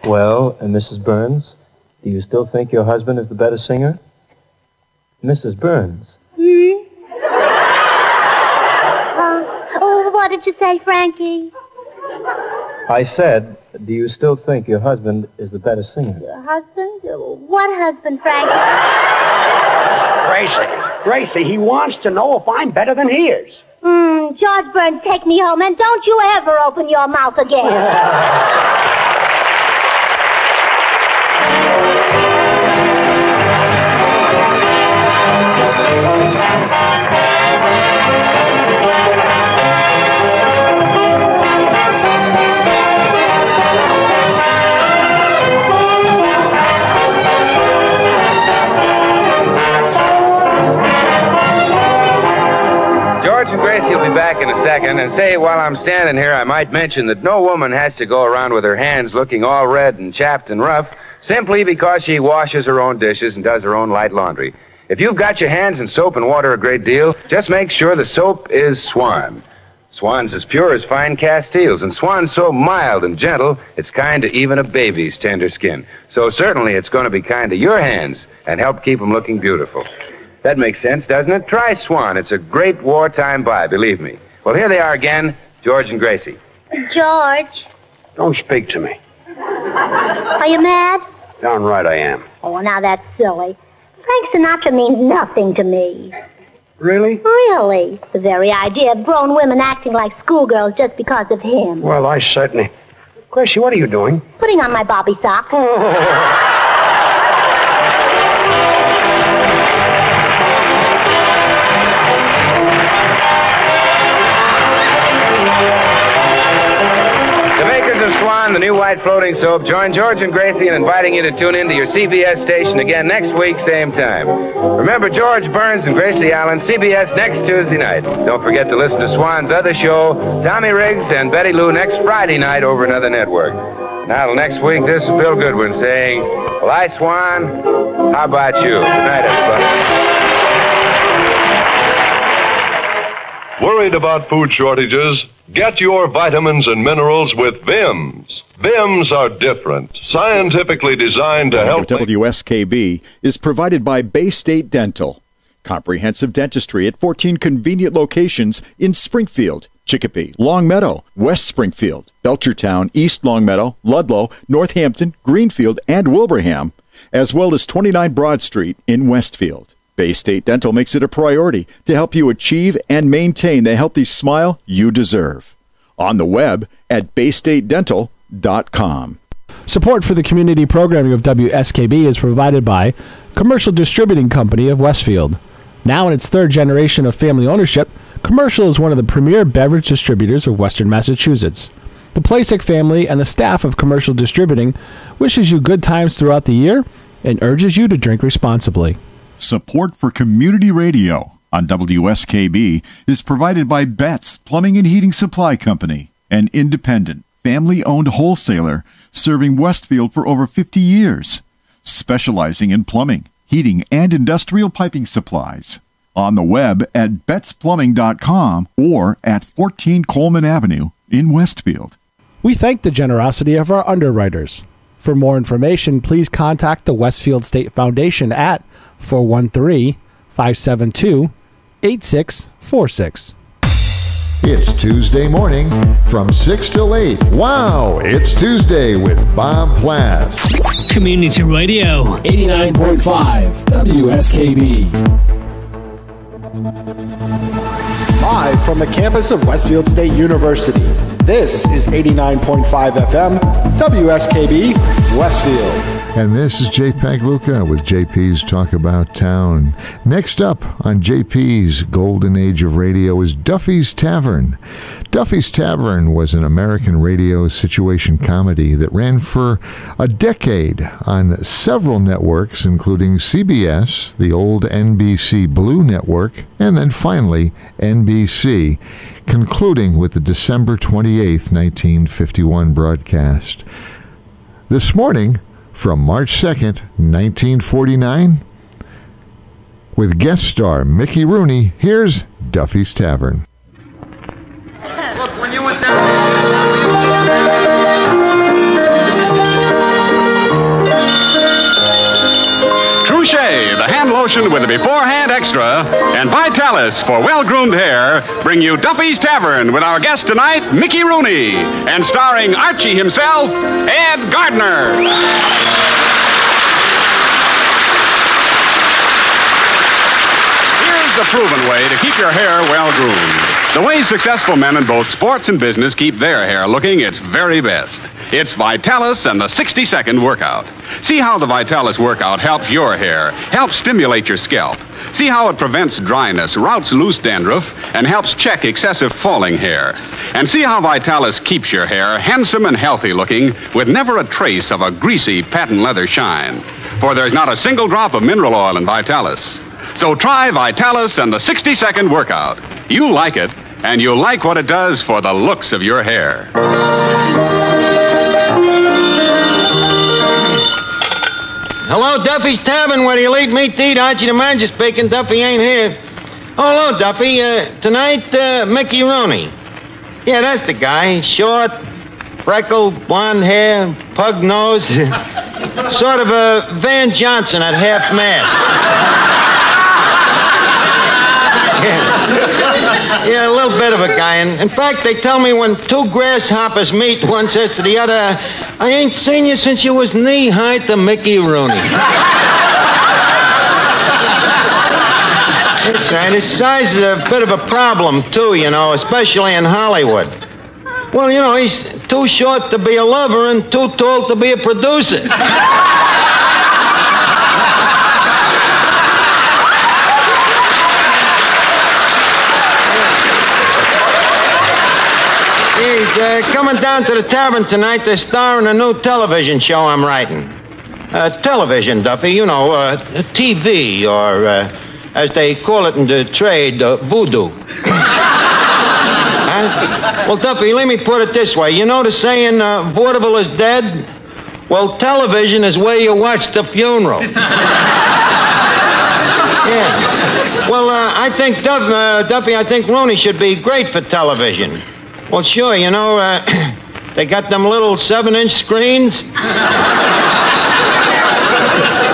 Well, and Mrs. Burns, do you still think your husband is the better singer? Mrs. Burns. What did you say, Frankie? I said, do you still think your husband is the better singer? Your husband? What husband, Frankie? Gracie, he wants to know if I'm better than he is. George Burns, take me home, and don't you ever open your mouth again. He'll be back in a second, and say, while I'm standing here, I might mention that no woman has to go around with her hands looking all red and chapped and rough simply because she washes her own dishes and does her own light laundry. If you've got your hands in soap and water a great deal, just make sure the soap is Swan. Swan's as pure as fine Castiles, and Swan's so mild and gentle, it's kind to even a baby's tender skin. So certainly it's going to be kind to your hands and help keep them looking beautiful. That makes sense, doesn't it? Try Swan. It's a great wartime buy, believe me. Well, here they are again, George and Gracie. George. Don't speak to me. Are you mad? Darn right I am. Oh, now that's silly. Frank Sinatra means nothing to me. Really? Really. The very idea of grown women acting like schoolgirls just because of him. Well, I certainly... Gracie, what are you doing? Putting on my bobby sock. Swan, the new white floating soap, join George and Gracie in inviting you to tune in to your CBS station again next week, same time. Remember George Burns and Gracie Allen, CBS next Tuesday night. Don't forget to listen to Swan's other show, Tommy Riggs and Betty Lou, next Friday night over another network. Now, till next week, this is Bill Goodwin saying, well, hi, Swan. How about you? Good night, everybody. Worried about food shortages? Get your vitamins and minerals with Vims. Vims are different, scientifically designed to help... WSKB is provided by Bay State Dental. Comprehensive dentistry at 14 convenient locations in Springfield, Chicopee, Longmeadow, West Springfield, Belchertown, East Longmeadow, Ludlow, Northampton, Greenfield, and Wilbraham, as well as 29 Broad Street in Westfield. Bay State Dental makes it a priority to help you achieve and maintain the healthy smile you deserve. On the web at baystatedental.com. Support for the community programming of WSKB is provided by Commercial Distributing Company of Westfield. Now in its third generation of family ownership, Commercial is one of the premier beverage distributors of Western Massachusetts. The Plasek family and the staff of Commercial Distributing wishes you good times throughout the year and urges you to drink responsibly. Support for community radio on WSKB is provided by Betts Plumbing and Heating Supply Company, an independent, family-owned wholesaler serving Westfield for over 50 years, specializing in plumbing, heating, and industrial piping supplies. On the web at bettsplumbing.com or at 14 Coleman Avenue in Westfield. We thank the generosity of our underwriters. For more information, please contact the Westfield State Foundation at 413-572-8646. It's Tuesday morning from 6 till 8. Wow, it's Tuesday with Bob Plass. Community Radio 89.5 WSKB. Live from the campus of Westfield State University, this is 89.5 FM, WSKB, Westfield. And this is JPEG Luca with JP's Talk About Town. Next up on JP's Golden Age of Radio is Duffy's Tavern. Duffy's Tavern was an American radio situation comedy that ran for a decade on several networks, including CBS, the old NBC Blue Network, and then finally NBC, concluding with the December 28th, 1951 broadcast. This morning, from March 2nd, 1949, with guest star Mickey Rooney, here's Duffy's Tavern. Look, when you went down... lotion with a beforehand extra, and Vitalis for well-groomed hair bring you Duffy's Tavern with our guest tonight, Mickey Rooney, and starring Archie himself, Ed Gardner. Here's the proven way to keep your hair well-groomed. The way successful men in both sports and business keep their hair looking its very best. It's Vitalis and the 60-second workout. See how the Vitalis workout helps your hair, helps stimulate your scalp. See how it prevents dryness, routs loose dandruff, and helps check excessive falling hair. And see how Vitalis keeps your hair handsome and healthy looking with never a trace of a greasy patent leather shine. For there's not a single drop of mineral oil in Vitalis. So try Vitalis and the 60-second workout. You'll like it, and you'll like what it does for the looks of your hair. Hello, Duffy's Tavern, where do you lead meat to eat? Archie the manager speaking. Duffy ain't here. Oh, hello, Duffy. Tonight, Mickey Rooney. Yeah, that's the guy. Short, freckled, blonde hair, pug nose. Sort of a Van Johnson at half-mast. Yeah, a little bit of a guy. In fact, they tell me when two grasshoppers meet, one says to the other, I ain't seen you since you was knee-high to Mickey Rooney. That's right. His size is a bit of a problem, too, you know, especially in Hollywood. Well, you know, he's too short to be a lover and too tall to be a producer. He's coming down to the tavern tonight to star in a new television show I'm writing. Television, Duffy, you know, TV, or as they call it in the trade, voodoo. Well, Duffy, let me put it this way. You know the saying, vaudeville is dead? Well, television is where you watch the funeral. Yeah. Well, I think, Duffy, I think Rooney should be great for television. Well, sure, you know, they got them little 7-inch screens.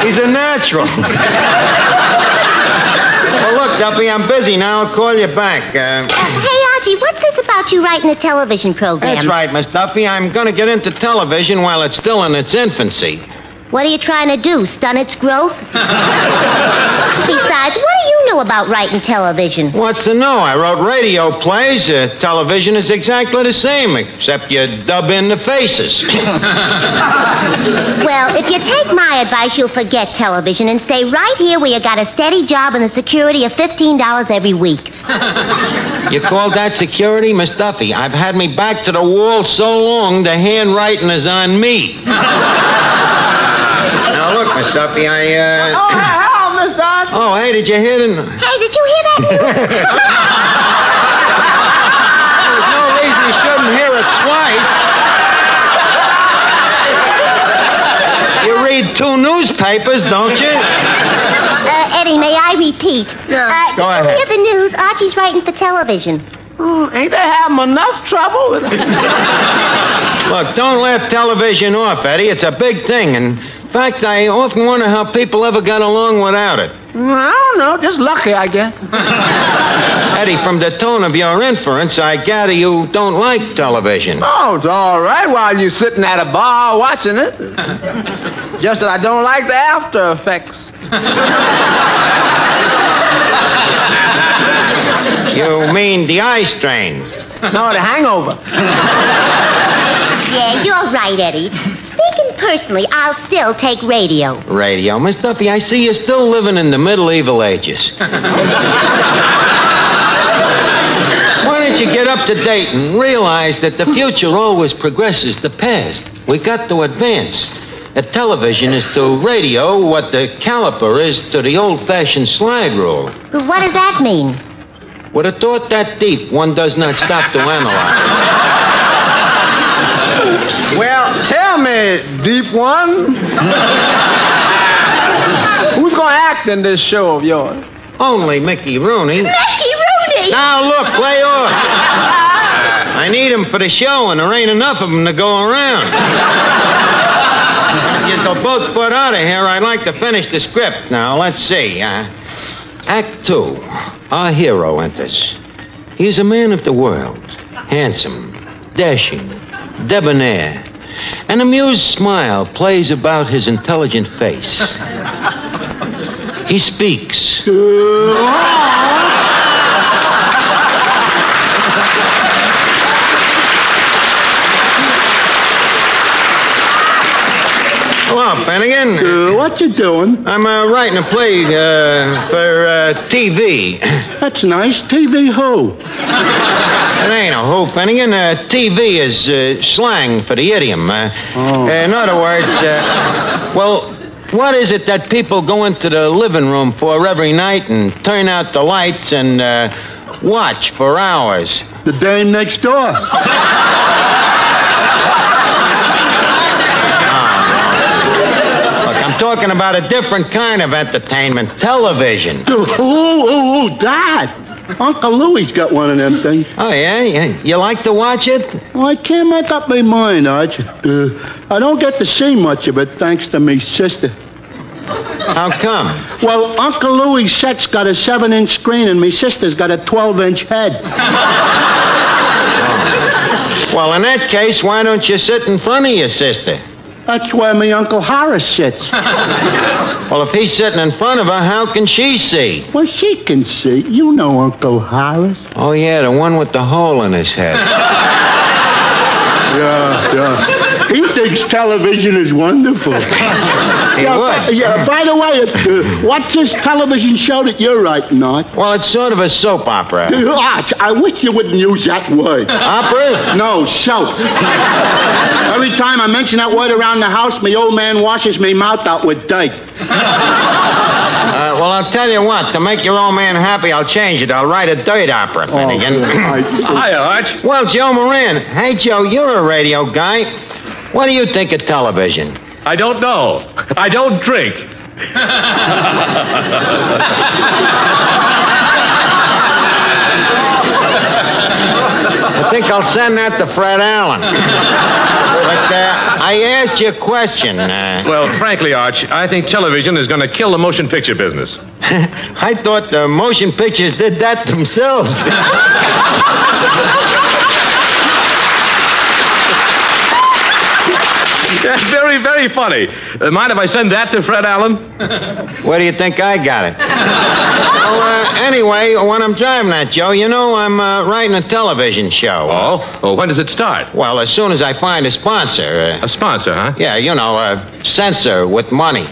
He's a natural. Well, look, Duffy, I'm busy now. I'll call you back. Hey, Archie, what's this about you writing a television program? That's right, Miss Duffy. I'm going to get into television while it's still in its infancy. What are you trying to do, stunt its growth? Besides, what do you know about writing television? What's to know? I wrote radio plays. Television is exactly the same, except you dub in the faces. Well, if you take my advice, you'll forget television and stay right here where you got a steady job and the security of $15 every week. You call that security, Miss Duffy? I've had me back to the wall so long, the handwriting is on me. Now, look, Miss Duffy, Miss Dodge. Oh, hey, did you hear it? Hey, did you hear that news? There's no reason you shouldn't hear it twice. You read 2 newspapers, don't you? Eddie, may I repeat? Yeah. Go ahead. Did you hear the news? Archie's writing for television. Ain't they having enough trouble with it? Look, don't laugh television off, Eddie. It's a big thing, and in fact, I often wonder how people ever got along without it. I don't know. Just lucky, I guess. Eddie, from the tone of your inference, I gather you don't like television. Oh, it's all right while you're sitting at a bar watching it. Just that I don't like the after effects. You mean the eye strain? No, the hangover. Yeah, you're right, Eddie. Speaking personally, I'll still take radio. Radio? Miss Duffy, I see you're still living in the medieval ages. Why don't you get up to date and realize that the future always progresses the past? We got to advance. The television is to radio what the caliper is to the old-fashioned slide rule. But what does that mean? With a thought that deep, one does not stop to analyze. Well, tell me, deep one. Who's going to act in this show of yours? Only Mickey Rooney. Mickey Rooney! Now, look, play off. I need him for the show, and there ain't enough of them to go around. you'll both put out of here, I'd like to finish the script. Now, let's see. Act 2. Our hero enters. He is a man of the world. Handsome, dashing, debonair. An amused smile plays about his intelligent face. He speaks. Hello, Finnegan. What you doing? I'm writing a play for TV. That's nice. TV who? It ain't a who, Finnegan. TV is slang for the idiom. In other words, well, what is it that people go into the living room for every night and turn out the lights and watch for hours? The dame next door. Talking about a different kind of entertainment, television. That. Uncle Louie's got one of them things. Oh, yeah? You like to watch it? Well, I can't make up my mind, Arch. I don't get to see much of it thanks to me sister. How come? Well, Uncle Louie's set's got a 7-inch screen and me sister's got a 12-inch head. Well, in that case, why don't you sit in front of your sister? That's where me Uncle Horace sits. Well, if he's sitting in front of her, how can she see? Well, she can see. You know Uncle Horace. Oh, yeah, the one with the hole in his head. Yeah. He thinks television is wonderful. By the way, what's this television show that you're writing on? Well, it's sort of a soap opera. Arch, I wish you wouldn't use that word. Opera? No, soap. Every time I mention that word around the house, me old man washes me mouth out with dirt. Well, I'll tell you what. To make your old man happy, I'll change it. I'll write a dirt opera, Finnegan. Hi, Arch. Well, Joe Moran. Hey, Joe, you're a radio guy. What do you think of television? I don't know. I don't drink. I think I'll send that to Fred Allen. But I asked you a question. Well, frankly, Arch, I think television is going to kill the motion picture business. I thought the motion pictures did that themselves. That's very, very funny. Mind if I send that to Fred Allen? Where do you think I got it? Well, anyway, when I'm driving that, Joe, you know I'm writing a television show. Oh? Well, when does it start? Well, as soon as I find a sponsor. A sponsor, huh? Yeah, you know, a censor with money.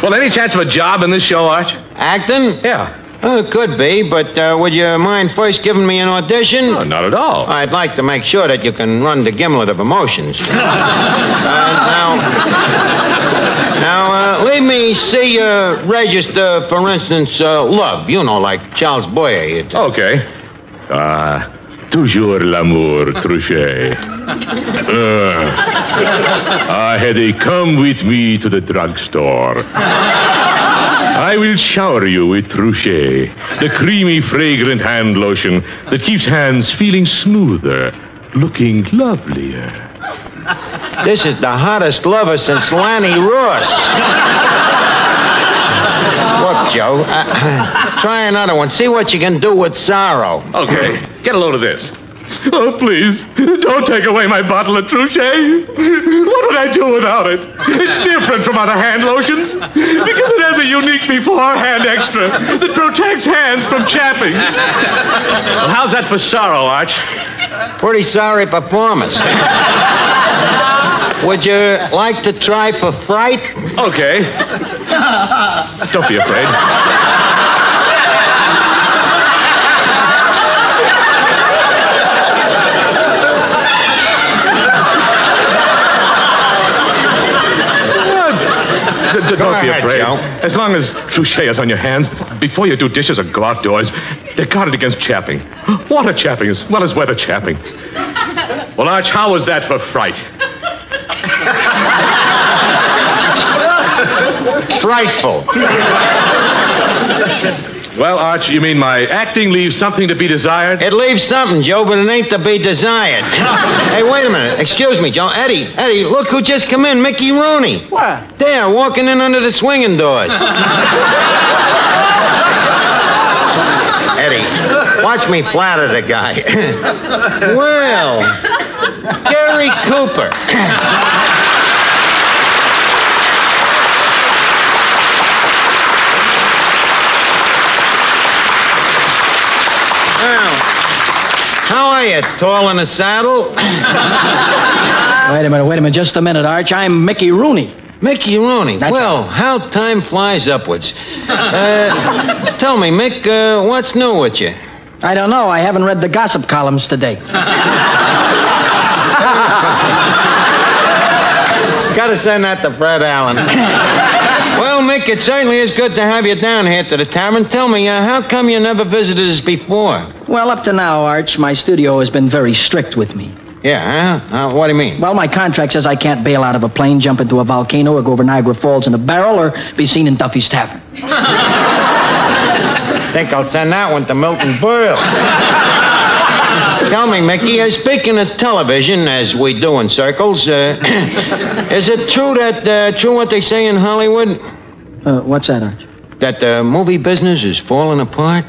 Well, any chance of a job in this show, Arch? Acting? Yeah. It could be, but would you mind first giving me an audition? No, not at all. I'd like to make sure that you can run the gimlet of emotions. Now, leave me see you register, for instance, love. You know, like Charles Boyer. Okay. Toujours l'amour, Truchet. Hedy, come with me to the drugstore. I will shower you with Truchet, the creamy, fragrant hand lotion that keeps hands feeling smoother, looking lovelier. This is the hottest lover since Lanny Ross. Look, Joe, try another one. See what you can do with sorrow. Okay, get a load of this. Oh, please, don't take away my bottle of Truchet. What would I do without it? It's different from other hand lotions because it has a unique beforehand extra that protects hands from chapping. Well, how's that for sorrow, Arch? Pretty sorry performance. Would you like to try for fright? Okay. Don't be afraid. Don't be afraid. Joe. As long as Truchet is on your hands, before you do dishes or go outdoors, you're guarded against chapping. Water chapping as well as weather chapping. Well, Arch, how was that for fright? Frightful. Well, Arch, you mean my acting leaves something to be desired? It leaves something, Joe, but it ain't to be desired. Hey, wait a minute. Excuse me, Joe. Eddie, look who just come in, Mickey Rooney. What? There, walking in under the swinging doors. Eddie, watch me flatter the guy. Well, Gary Cooper. How are you, tall in the saddle? Wait a minute, just a minute, Arch. I'm Mickey Rooney. Mickey Rooney? Well, how time flies upwards. Tell me, Mick, what's new with you? I don't know. I haven't read the gossip columns today. Gotta send that to Fred Allen. Well, Mick, it certainly is good to have you down here to the tavern. Tell me, how come you never visited us before? Well, up to now, Arch, my studio has been very strict with me. Yeah, huh? What do you mean? Well, my contract says I can't bail out of a plane, jump into a volcano, or go over Niagara Falls in a barrel, or be seen in Duffy's Tavern. Think I'll send that one to Milton Berle. Tell me, Mickey, speaking of television, as we do in circles, is it true what they say in Hollywood? What's that, Arch? That the movie business is falling apart?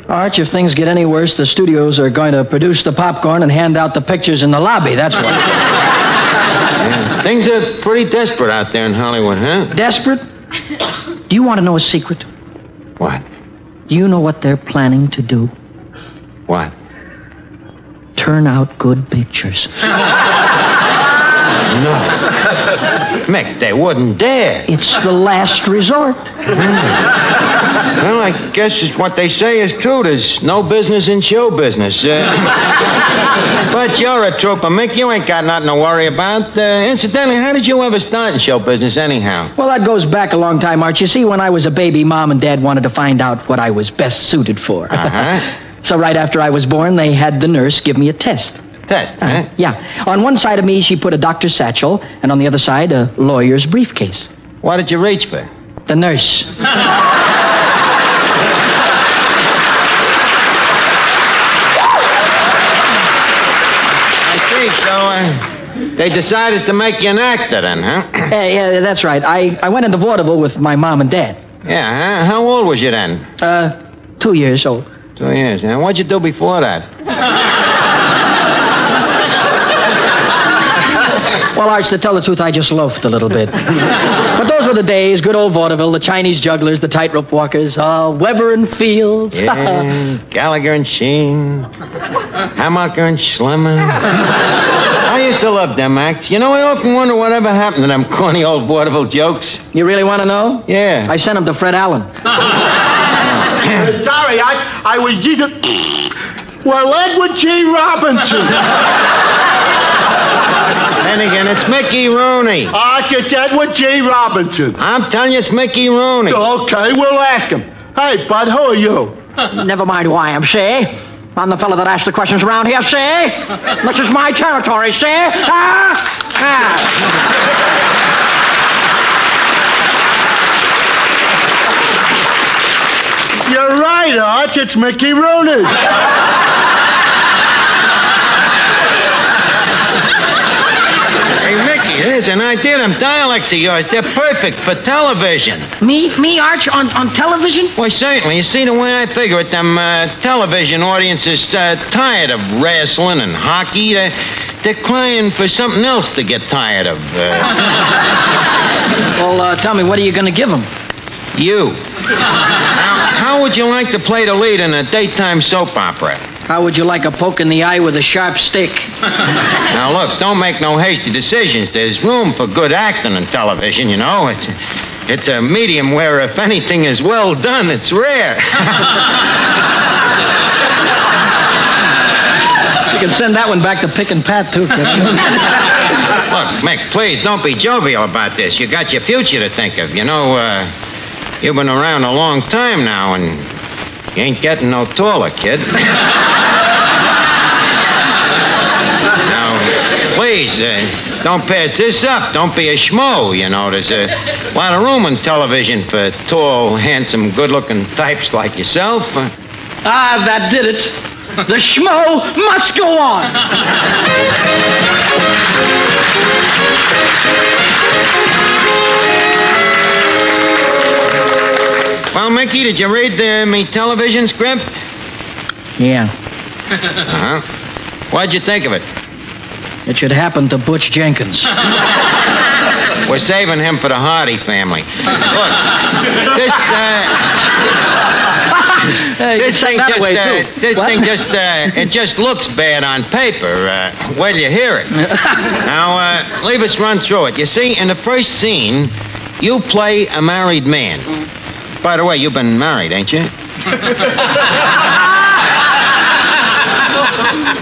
Arch, if things get any worse, the studios are going to produce the popcorn and hand out the pictures in the lobby, that's what. Yeah. Things are pretty desperate out there in Hollywood, huh? Desperate? Do you want to know a secret? What? Do you know what they're planning to do? What? Turn out good pictures. No. Mick, they wouldn't dare. It's the last resort. Well, I guess what they say is true. There's no business in show business. But you're a trooper, Mick. You ain't got nothing to worry about. Incidentally, how did you ever start in show business anyhow? Well, that goes back a long time, Arch. You see, when I was a baby, Mom and Dad wanted to find out what I was best suited for. Uh-huh. So right after I was born, they had the nurse give me a test. Test, huh? Yeah. On one side of me, she put a doctor's satchel, and on the other side, a lawyer's briefcase. What did you reach for? The nurse. I see, so they decided to make you an actor then, huh? Yeah, that's right. I went into vaudeville with my mom and dad. Yeah, huh? How old was you then? 2 years old. 2 years, huh? What'd you do before that? Well, Arch, to tell the truth, I just loafed a little bit. But those were the days, good old vaudeville, the Chinese jugglers, the tightrope walkers, Weber and Fields. Yeah, Gallagher and Sheen, Hammacher and Schlemmer. I used to love them acts. You know, I often wonder whatever happened to them corny old vaudeville jokes. You really want to know? Yeah. I sent them to Fred Allen. Sorry, I was just... Well, Edward G. Robinson. And again, it's Mickey Rooney. Arch, it's Edward G. Robinson. I'm telling you, it's Mickey Rooney. Okay, we'll ask him. Hey, bud, who are you? Never mind who I am, see? I'm the fellow that asks the questions around here, see? This is my territory, see? You're right, Arch. It's Mickey Rooney. Hey, Mickey, there's an idea. Them dialects of yours, they're perfect for television. Me, Arch, on television? Why, certainly. You see, the way I figure it, them television audiences tired of wrestling and hockey. They're crying for something else to get tired of. Well, tell me, what are you going to give them? You. How would you like to play the lead in a daytime soap opera? How would you like a poke in the eye with a sharp stick? Now, look, don't make no hasty decisions. There's room for good acting in television, you know. It's a medium where if anything is well done, it's rare. You can send that one back to Pick and Pat, too. Look, Mick, please don't be jovial about this. You got your future to think of. You know, you've been around a long time now, and you ain't getting no taller, kid. Now, please, Don't pass this up. Don't be a schmo, you know. There's a lot of room on television for tall, handsome, good-looking types like yourself. That did it. The schmo must go on. Well, Mickey, did you read me television script? Yeah. Uh-huh. What'd you think of it? It should happen to Butch Jenkins. We're saving him for the Hardy family. Look, this thing just, it just looks bad on paper. Wait till you hear it. Now, leave us run through it. You see, in the first scene, you play a married man. By the way, you've been married, ain't you?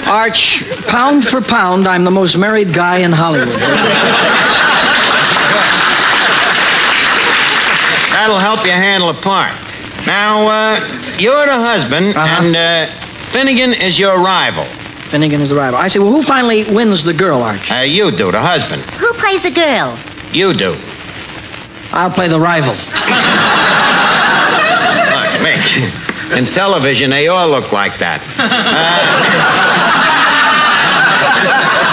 Arch, pound for pound, I'm the most married guy in Hollywood. That'll help you handle a part. Now, you're the husband, and Finnegan is your rival. Finnegan is the rival. I say, well, who finally wins the girl, Arch? You do, the husband. Who plays the girl? You do. I'll play the rival. Look, Mick, in television, they all look like that.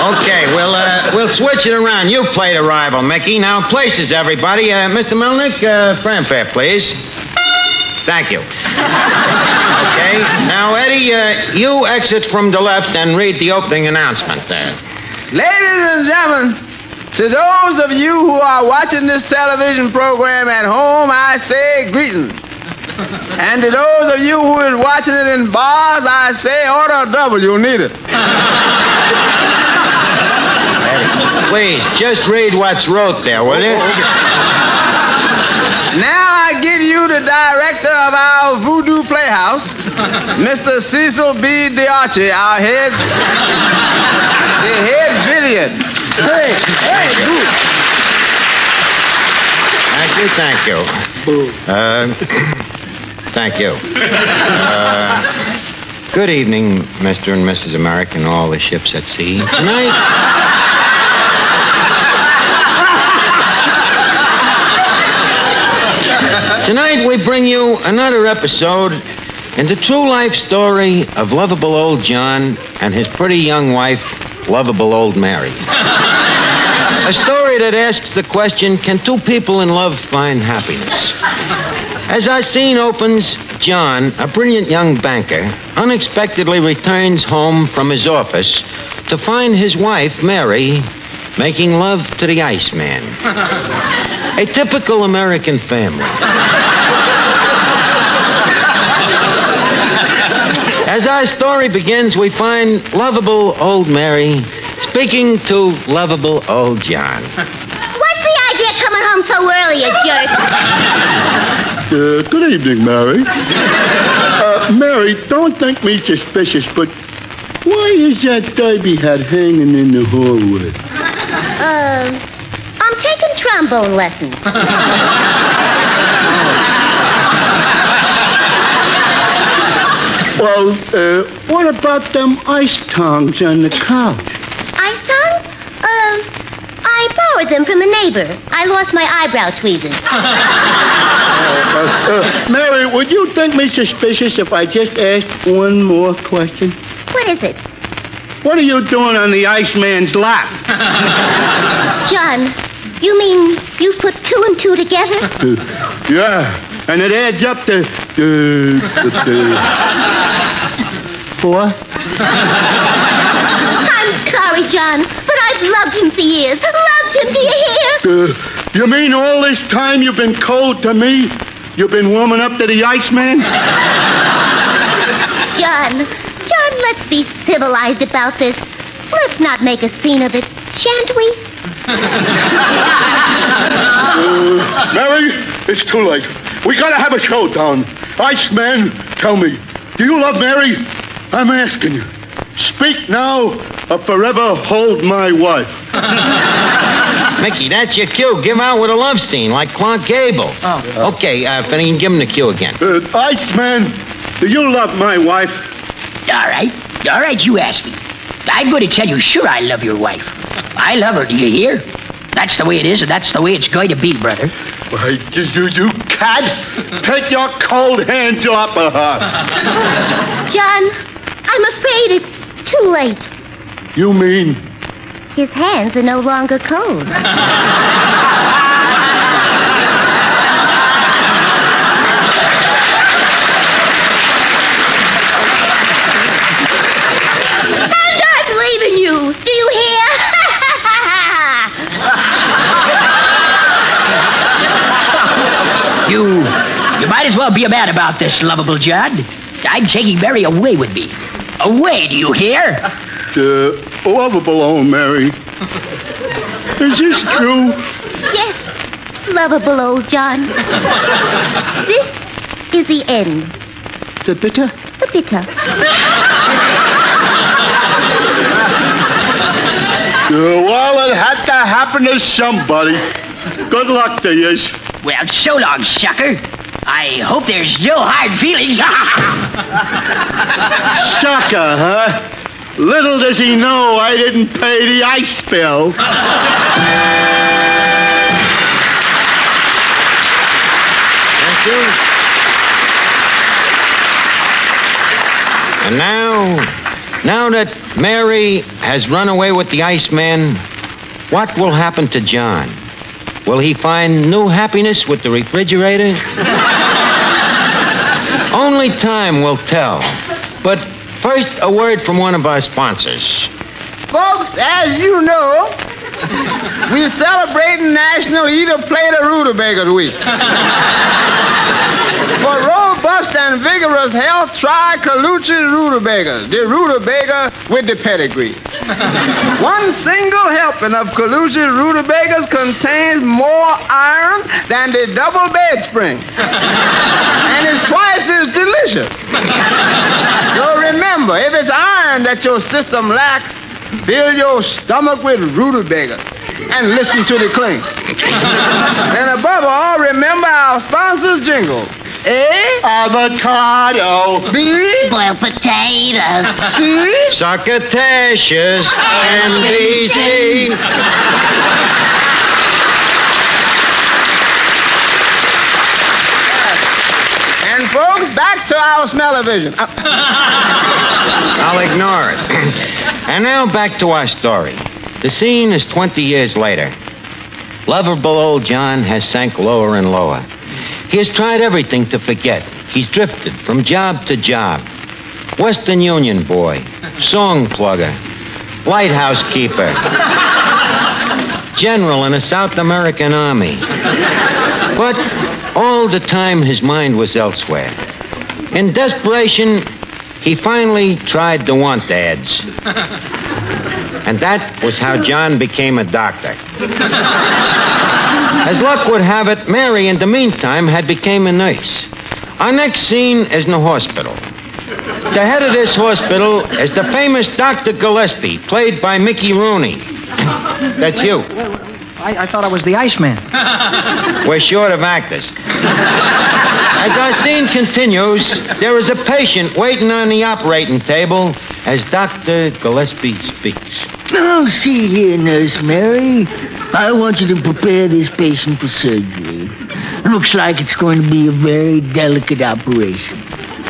Okay, we'll switch it around. You play the rival, Mickey. Now, places, everybody. Mr. Melnick, fanfare, please. Thank you. Okay, now, Eddie, you exit from the left and read the opening announcement there. Ladies and gentlemen, to those of you who are watching this television program at home, I say greetings. And to those of you who is watching it in bars, I say order a double. You'll need it. Please, just read what's wrote there, will you? Now I give you the director of our Voodoo Playhouse, Mr. Cecil B. DiArchi, our head villain. Hey, boo. Thank you. Thank you. Good evening, Mr. and Mrs. America and all the ships at sea. Tonight we bring you another episode in the true life story of lovable old John and his pretty young wife, lovable old Mary. A story that asks the question, can two people in love find happiness? As our scene opens, John, a brilliant young banker, unexpectedly returns home from his office to find his wife, Mary, making love to the Iceman. A typical American family. As our story begins, we find lovable old Mary speaking to lovable old John. What's the idea coming home so early, you jerk? Good evening, Mary. Mary, don't think me suspicious, but why is that derby hat hanging in the hallway? I'm taking trombone lessons. Well, what about them ice tongs on the couch? Ice tongs? I borrowed them from a neighbor. I lost my eyebrow tweezers. Mary, would you think me suspicious if I just asked one more question? What is it? What are you doing on the Iceman's lap? John, you mean you put two and two together? Yeah, and it adds up to... 4. I'm sorry, John, but I've loved him for years. Loved him, do you hear? You mean all this time you've been cold to me? You've been warming up to the Iceman? John, let's be civilized about this. Let's not make a scene of it, shan't we? Mary, it's too late. We gotta have a showdown. Iceman, tell me, do you love Mary? I'm asking you. Speak now or forever hold my wife. Mickey, that's your cue. Give out with a love scene like Clark Gable. Oh. Okay, Finnegan, give him the cue again. Iceman, do you love my wife? All right, you ask me. I'm going to tell you, sure, I love your wife. I love her, do you hear? That's the way it is, and that's the way it's going to be, brother. Why, you cat! Take your cold hands off of her! John, I'm afraid it's too late. You mean? His hands are no longer cold. I'm not leaving you. Do you hear? You might as well be a man about this, lovable John. I'm taking Mary away with me. Away, do you hear? Lovable old Mary. Is this true? Yes, lovable old John. This is the end. The bitter? The bitter. Well, it had to happen to somebody. Good luck to you. Well, so long, sucker. I hope there's no hard feelings. Sucker, huh? Little does he know I didn't pay the ice bill. Thank you. And now that Mary has run away with the Iceman, what will happen to John? Will he find new happiness with the refrigerator? Only time will tell. But first, a word from one of our sponsors. Folks, as you know, we're celebrating National Eat a Plate of Rutabaga Week. For robust and vigorous health, try Colucci Rutabagas, the rutabaga with the pedigree. One single helping of Colucci Rutabagas contains more iron than the double bed spring. And it's twice as delicious. So remember, if it's iron that your system lacks, fill your stomach with rutabaga and listen to the clink. And above all, remember our sponsor's jingle. A. Avocado. B. Boiled potatoes. C. Succotaceous and easy. And folks, back to our smell-o-vision. I'll ignore it. And now back to our story. The scene is 20 years later. Lovable old John has sank lower and lower. He has tried everything to forget. He's drifted from job to job. Western Union boy, song plugger, lighthouse keeper, general in a South American army. But all the time his mind was elsewhere. In desperation, he finally tried the want ads. And that was how John became a doctor. As luck would have it, Mary, in the meantime, had become a nurse. Our next scene is in the hospital. The head of this hospital is the famous Dr. Gillespie, played by Mickey Rooney. That's you. I thought I was the Iceman. We're short of actors. As our scene continues, there is a patient waiting on the operating table as Dr. Gillespie speaks. Now, see here, Nurse Mary. I want you to prepare this patient for surgery. Looks like it's going to be a very delicate operation.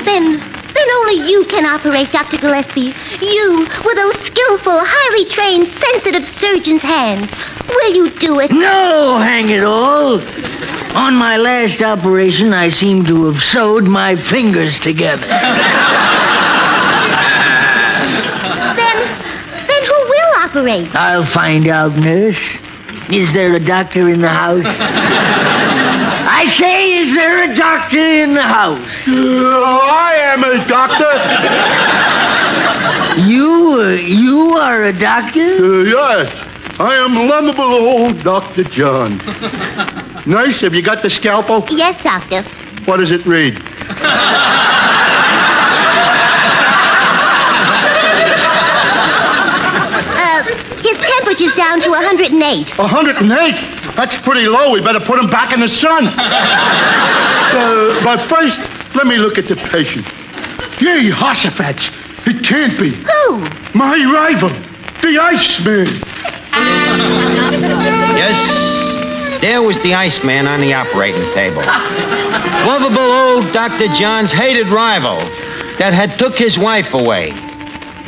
Then only you can operate, Dr. Gillespie. You, with those skillful, highly trained, sensitive surgeon's hands. Will you do it? No, hang it all. On my last operation, I seem to have sewed my fingers together. Then who will operate? I'll find out, nurse. Is there a doctor in the house? I say, is there a doctor in the house? I am a doctor. You are a doctor? Yes. I am lovable old Dr. John. Nurse, have you got the scalpel? Yes, doctor. What does it read? His temperature's down to 108. 108? That's pretty low. We better put him back in the sun. But first, let me look at the patient. Yay, Hossafats. It can't be. Who? My rival, the Iceman. Yes, there was the Iceman on the operating table. Lovable old Dr. John's hated rival that had took his wife away.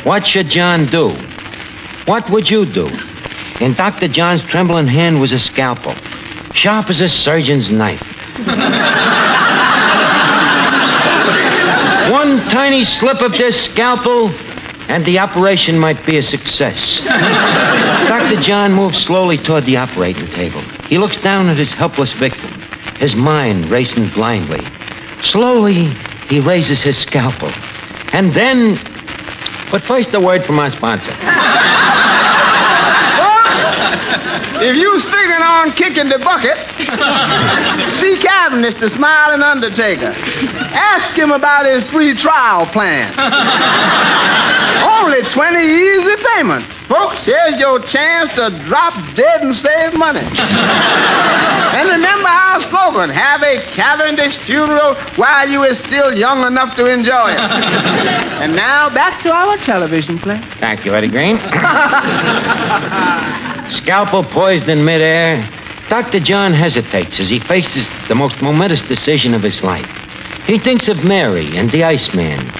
What should John do? What would you do? In Dr. John's trembling hand was a scalpel, sharp as a surgeon's knife. One tiny slip of this scalpel, and the operation might be a success. Dr. John moves slowly toward the operating table. He looks down at his helpless victim, his mind racing blindly. Slowly, he raises his scalpel. And then... But first, a word from our sponsor. If you thinking on kicking the bucket, see Cavendish, the smiling undertaker. Ask him about his free trial plan. Only 20 easy payments. Folks, here's your chance to drop dead and save money. And remember our slogan, have a Cavendish funeral while you is still young enough to enjoy it. And now back to our television play. Thank you, Eddie Green. Scalpel poised in midair, Dr. John hesitates as he faces the most momentous decision of his life. He thinks of Mary and the Iceman,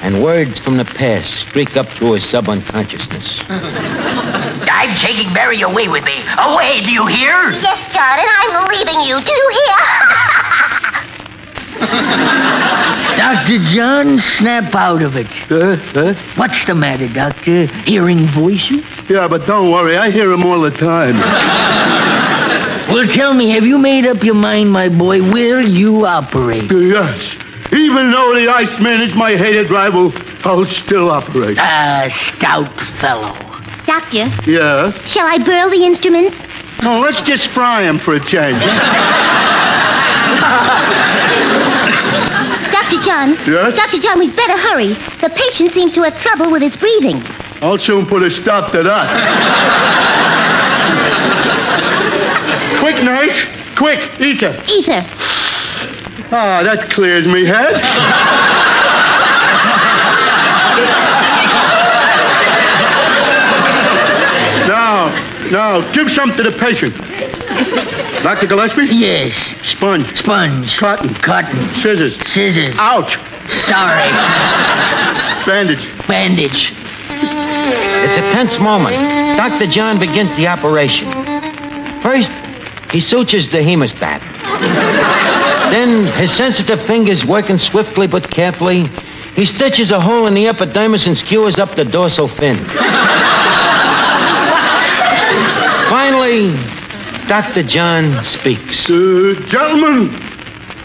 and words from the past streak up through his subunconsciousness. I'm taking Mary away with me. Away, do you hear? Yes, John, and I'm leaving you. Do you hear? Dr. John, snap out of it. What's the matter, Doctor? Hearing voices? Yeah, but don't worry. I hear them all the time. Well, tell me, have you made up your mind, my boy? Will you operate? Yes. Even though the Iceman is my hated rival, I'll still operate. Stout fellow. Doctor, Yeah? shall I burl the instruments? No, let's just fry him for a change. Dr. John? Yes? Dr. John, we'd better hurry. The patient seems to have trouble with his breathing. I'll soon put a stop to that. Quick, nurse. Quick, ether. Ether. Ah, that clears me head. Now, give some to the patient. Dr. Gillespie? Yes. Sponge. Sponge. Cotton. Cotton. Scissors. Scissors. Ouch. Sorry. Bandage. Bandage. It's a tense moment. Dr. John begins the operation. First, he sutures the hemostat. Then, his sensitive fingers working swiftly but carefully, he stitches a hole in the epidermis and skewers up the dorsal fin. Finally, Dr. John speaks. Gentlemen,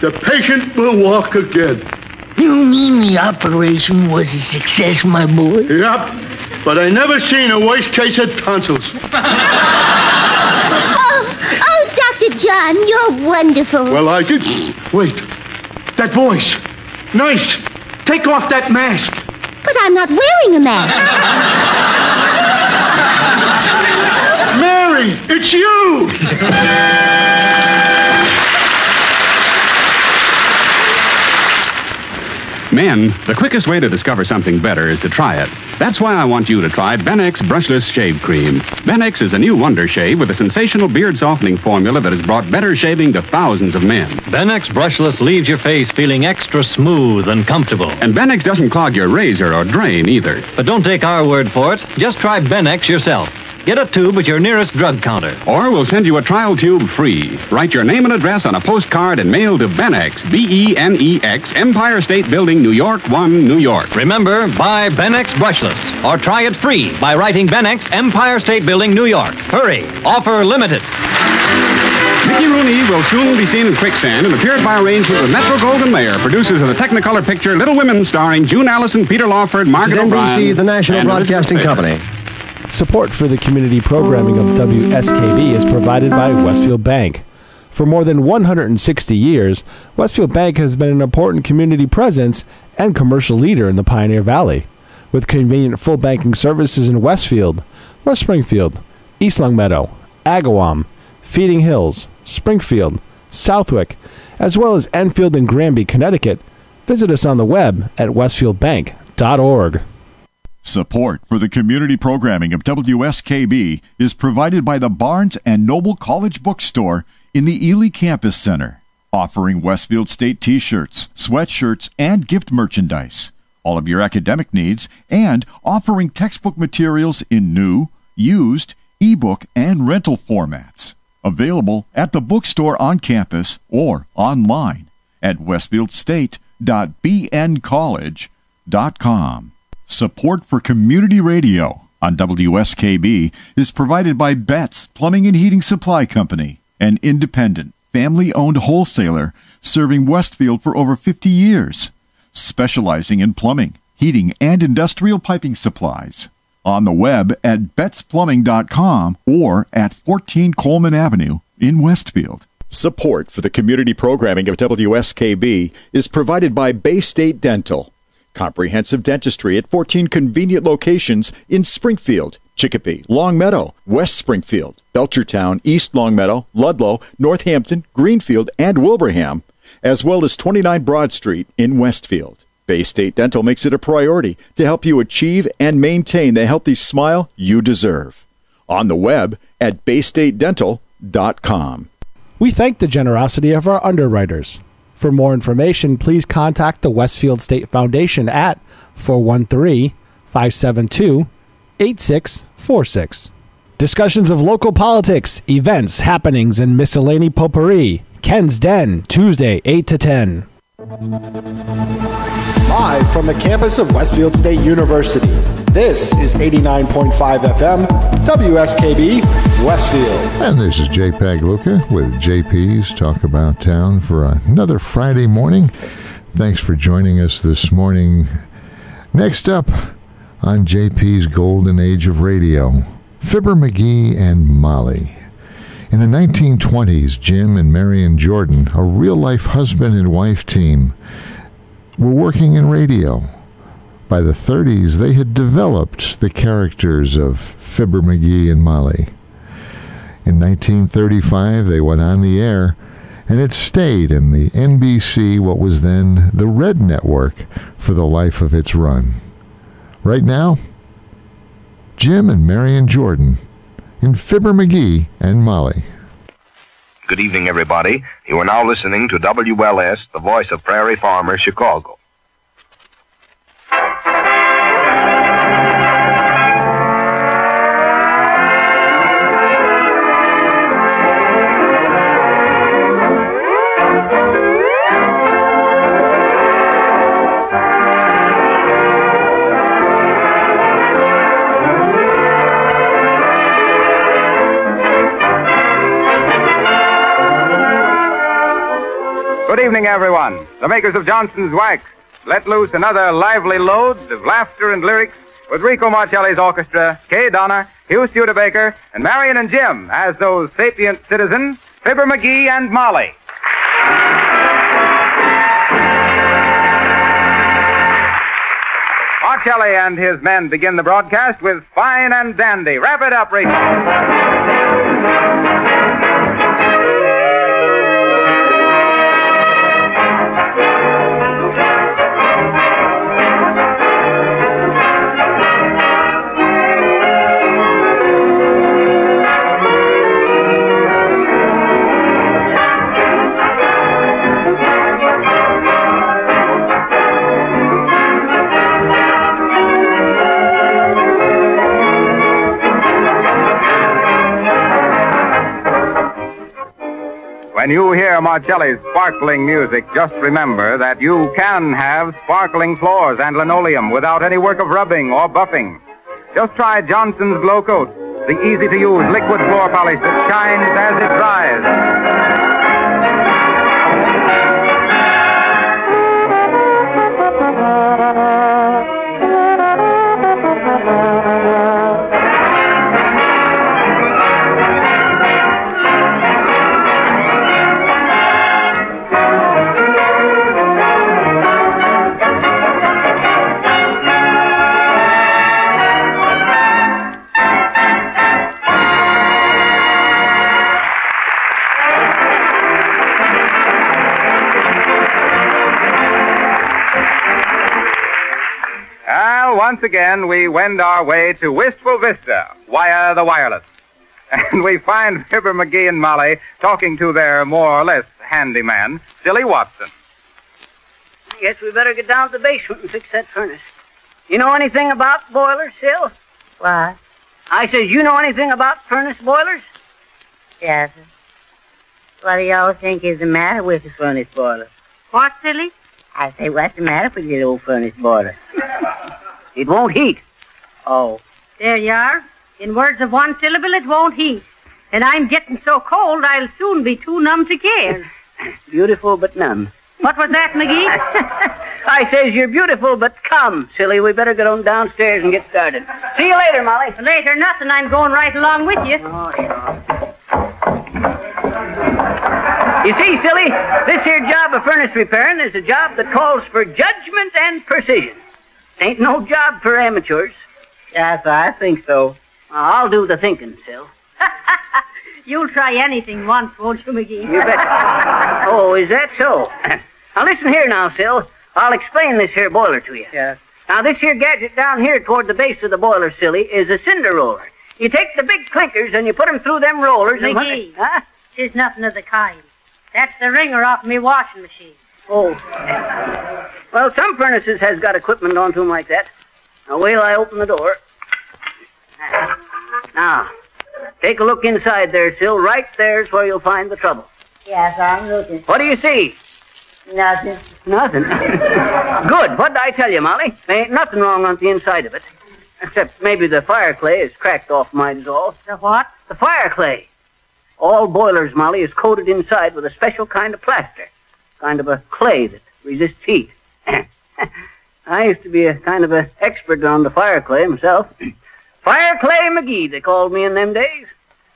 the patient will walk again. You mean the operation was a success, my boy? Yep, but I never seen a worse case of tonsils. Oh, Dr. John, you're wonderful. Well, I did. Wait, that voice. Nice. Take off that mask. But I'm not wearing a mask. Mary, it's you! Men, the quickest way to discover something better is to try it. That's why I want you to try Benex Brushless Shave Cream. Benex is a new wonder shave with a sensational beard softening formula that has brought better shaving to thousands of men. Benex Brushless leaves your face feeling extra smooth and comfortable. And Benex doesn't clog your razor or drain either. But don't take our word for it. Just try Benex yourself. Get a tube at your nearest drug counter. Or we'll send you a trial tube free. Write your name and address on a postcard and mail to Benex, B-E-N-E-X, Empire State Building, New York 1, New York. Remember, buy Benex Brushless. Or try it free by writing Benex, Empire State Building, New York. Hurry. Offer limited. Mickey Rooney will soon be seen in Quicksand and appeared by arrangement with Metro-Goldwyn-Mayer, producers of the Technicolor picture Little Women, starring June Allison, Peter Lawford, Margaret O'Brien. NBC, the National Broadcasting Company. Support for the community programming of WSKB is provided by Westfield Bank. For more than 160 years, Westfield Bank has been an important community presence and commercial leader in the Pioneer Valley, with convenient full banking services in Westfield, West Springfield, East Longmeadow, Agawam, Feeding Hills, Springfield, Southwick, as well as Enfield and Granby, Connecticut. Visit us on the web at westfieldbank.org. Support for the community programming of WSKB is provided by the Barnes & Noble College Bookstore in the Ely Campus Center, offering Westfield State t-shirts, sweatshirts, and gift merchandise, all of your academic needs, and offering textbook materials in new, used, ebook, and rental formats. Available at the bookstore on campus or online at westfieldstate.bncollege.com. Support for community radio on WSKB is provided by Betts Plumbing and Heating Supply Company, an independent, family-owned wholesaler serving Westfield for over 50 years, specializing in plumbing, heating, and industrial piping supplies. On the web at bettsplumbing.com or at 14 Coleman Avenue in Westfield. Support for the community programming of WSKB is provided by Bay State Dental. Comprehensive dentistry at 14 convenient locations in Springfield, Chicopee, Longmeadow, West Springfield, Belchertown, East Longmeadow, Ludlow, Northampton, Greenfield, and Wilbraham, as well as 29 Broad Street in Westfield. Bay State Dental makes it a priority to help you achieve and maintain the healthy smile you deserve. On the web at baystatedental.com. We thank the generosity of our underwriters. For more information, please contact the Westfield State Foundation at 413-572-8646. Discussions of local politics, events, happenings, and miscellany potpourri. Ken's Den, Tuesday, 8 to 10. Live from the campus of Westfield State University, this is 89.5 FM, WSKB, Westfield. And this is JPEG Luca with JP's Talk About Town for another Friday morning. Thanks for joining us this morning. Next up on JP's Golden Age of Radio, Fibber McGee and Molly. In the 1920s, Jim and Marion Jordan, a real-life husband and wife team, were working in radio. By the 30s, they had developed the characters of Fibber McGee and Molly. In 1935, they went on the air, and it stayed in the NBC, what was then the Red Network, for the life of its run. Right now, Jim and Marion Jordan in Fibber McGee and Molly. Good evening, everybody. You are now listening to WLS, the voice of Prairie Farmer, Chicago. Good evening, everyone. The makers of Johnson's Wax let loose another lively load of laughter and lyrics with Rico Marcelli's orchestra, Kay Donner, Hugh Studebaker, and Marion and Jim as those sapient citizens, Fibber McGee and Molly. Marcelli and his men begin the broadcast with Fine and Dandy. Wrap it up, Rico. When you hear Marcelli's sparkling music, just remember that you can have sparkling floors and linoleum without any work of rubbing or buffing. Just try Johnson's Glow Coat, the easy-to-use liquid floor polish that shines as it dries. once again we wend our way to Wistful Vista via the wireless. And we find Fibber McGee and Molly talking to their more or less handyman, Silly Watson. I guess we better get down to the basement and fix that furnace. You know anything about boilers, Sil? What? I says, you know anything about furnace boilers? Yes, sir. What do y'all think is the matter with the furnace boiler? What, Silly? I say, what's the matter with your old furnace boiler? It won't heat. Oh. There you are. In words of one syllable, it won't heat. And I'm getting so cold, I'll soon be too numb to care. Beautiful but numb. What was that, McGee? I says, you're beautiful, but come, Silly. We better get on downstairs and get started. See you later, Molly. Later, nothing. I'm going right along with you. Oh, yeah. You see, Silly, this here job of furnace repairing is a job that calls for judgment and precision. Ain't no job for amateurs. Yes, I think so. I'll do the thinking, Sil. You'll try anything once, won't you, McGee? You bet. Oh, is that so? Now, listen here now, Sil. I'll explain this here boiler to you. Yes. Now, this here gadget down here toward the base of the boiler, Silly, is a cinder roller. You take the big clinkers and you put them through them rollers and... McGee, huh? Tis nothing of the kind. That's the wringer off me washing machine. Oh. Well, some furnaces has got equipment onto them like that. Now, wait till I open the door. Now, take a look inside there, Sil. Right there's where you'll find the trouble. Yes, I'm looking. What do you see? Nothing. Nothing? Good. What did I tell you, Molly? There ain't nothing wrong on the inside of it. Except maybe the fire clay is cracked off, might as all. The what? The fire clay. All boilers, Molly, is coated inside with a special kind of plaster. Kind of a clay that resists heat. I used to be a kind of an expert on the fire clay myself. Fire Clay McGee, they called me in them days.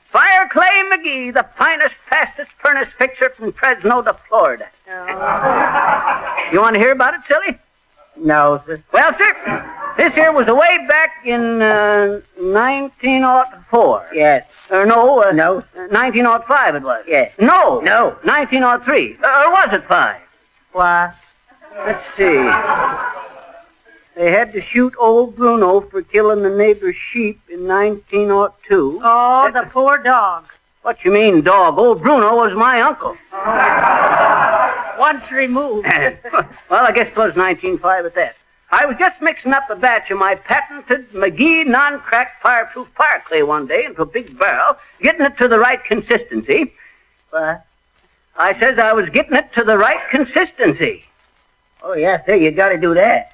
Fire Clay McGee, the finest, fastest furnace fixer from Fresno to Florida. Oh. You want to hear about it, Silly? No, sir. Well, sir, this here was way back in 1904. Yes. No. No. 1905 it was. Yes. No. No. 1903. Or was it 5? Why? Let's see. They had to shoot old Bruno for killing the neighbor's sheep in 1902. Oh, the poor dog. What you mean, dog? Old Bruno was my uncle. Once removed. Well, I guess it was 1905 at that. I was just mixing up a batch of my patented McGee non-crack fireproof fire clay one day into a big barrel, getting it to the right consistency. What? I says I was getting it to the right consistency. Oh, yes, sir, you got to do that.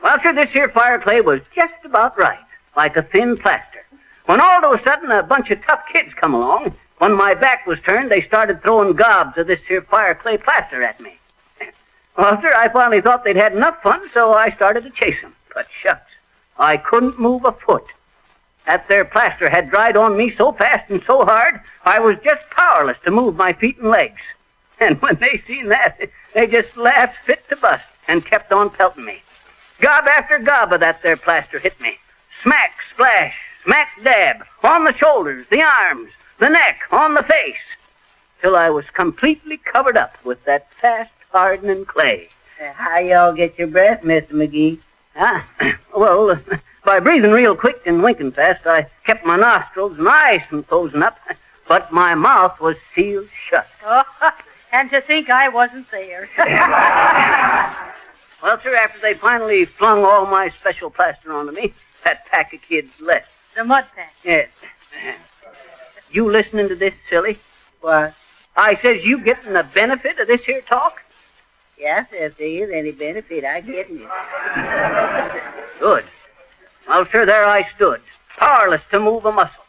Well, sir, this here fire clay was just about right, like a thin plaster. When all of a sudden a bunch of tough kids come along, when my back was turned, they started throwing gobs of this here fire clay plaster at me. Well, sir, I finally thought they'd had enough fun, so I started to chase them. But shucks, I couldn't move a foot. That there plaster had dried on me so fast and so hard, I was just powerless to move my feet and legs. And when they seen that, they just laughed fit to bust and kept on pelting me. Gob after gob of that there plaster hit me. Smack, splash, smack, dab, on the shoulders, the arms, the neck, on the face, till I was completely covered up with that fast hardening clay. How y'all get your breath, Mr. McGee? Well, by breathing real quick and winking fast, I kept my nostrils and eyes from closing up, but my mouth was sealed shut. Oh, and to think I wasn't there. Well, sir, after they finally flung all my special plaster onto me, that pack of kids left. The mud pack? Yes. You listening to this, Silly? What? I says you getting the benefit of this here talk? Yes, if there is any benefit, I get it. Good. Well, sir, there I stood, powerless to move a muscle.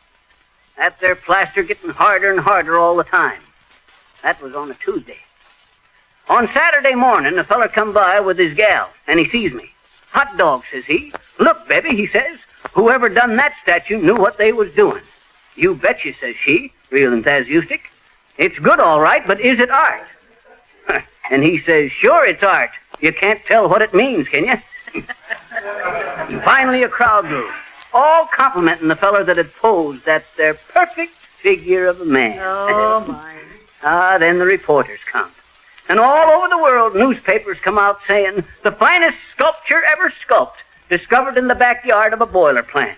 That there plaster getting harder and harder all the time. That was on a Tuesday. On Saturday morning, a feller come by with his gal, and he sees me. Hot dog, says he. Look, baby, he says, whoever done that statue knew what they was doing. You betcha, says she, real enthusiastic. It's good, all right, but is it art? And he says, sure it's art. You can't tell what it means, can you? And finally a crowd grew, all complimenting the feller that had posed that there perfect figure of a man. Oh, my. Then the reporters come. And all over the world, newspapers come out saying, the finest sculpture ever sculpted, discovered in the backyard of a boiler plant.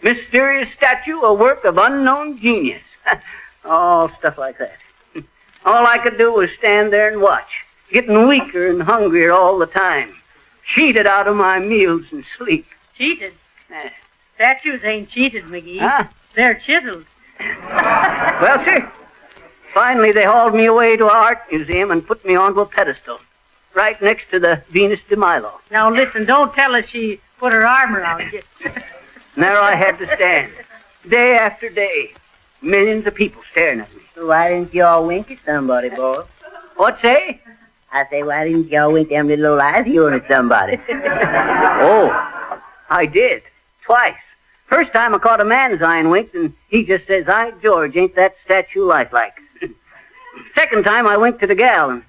Mysterious statue, a work of unknown genius. All stuff like that. All I could do was stand there and watch, getting weaker and hungrier all the time. Cheated out of my meals and sleep. Cheated? Statues ain't cheated, McGee. Huh? They're chiseled. Well, sir, finally they hauled me away to an art museum and put me onto a pedestal, right next to the Venus de Milo. Now listen, don't tell us she put her arm around you. And there I had to stand, day after day, millions of people staring at me. Why didn't you all wink at somebody, boy? What say? I say, why didn't you all wink them little old eyes of yours at somebody? Oh, I did, twice. First time I caught a man's eye and winked, and he just says, "Hi, George, ain't that statue lifelike?" Second time I winked at a gal, and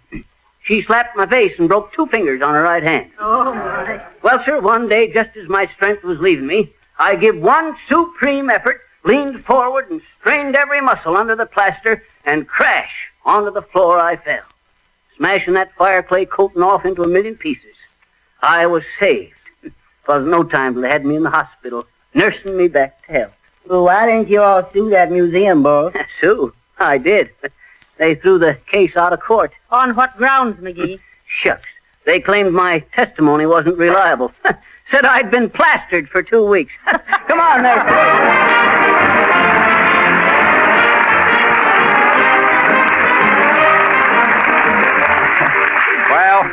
she slapped my face and broke 2 fingers on her right hand. Oh, my. Well, sir, one day, just as my strength was leaving me, I give one supreme effort, leaned forward and strained every muscle under the plaster, and crash, onto the floor I fell, smashing that fire clay coating off into a million pieces. I was saved. It was no time till they had me in the hospital, nursing me back to health. Well, why didn't you all sue that museum, boy? Sue? I did. They threw the case out of court. On what grounds, McGee? Shucks. They claimed my testimony wasn't reliable. Said I'd been plastered for 2 weeks. Come on there. Well,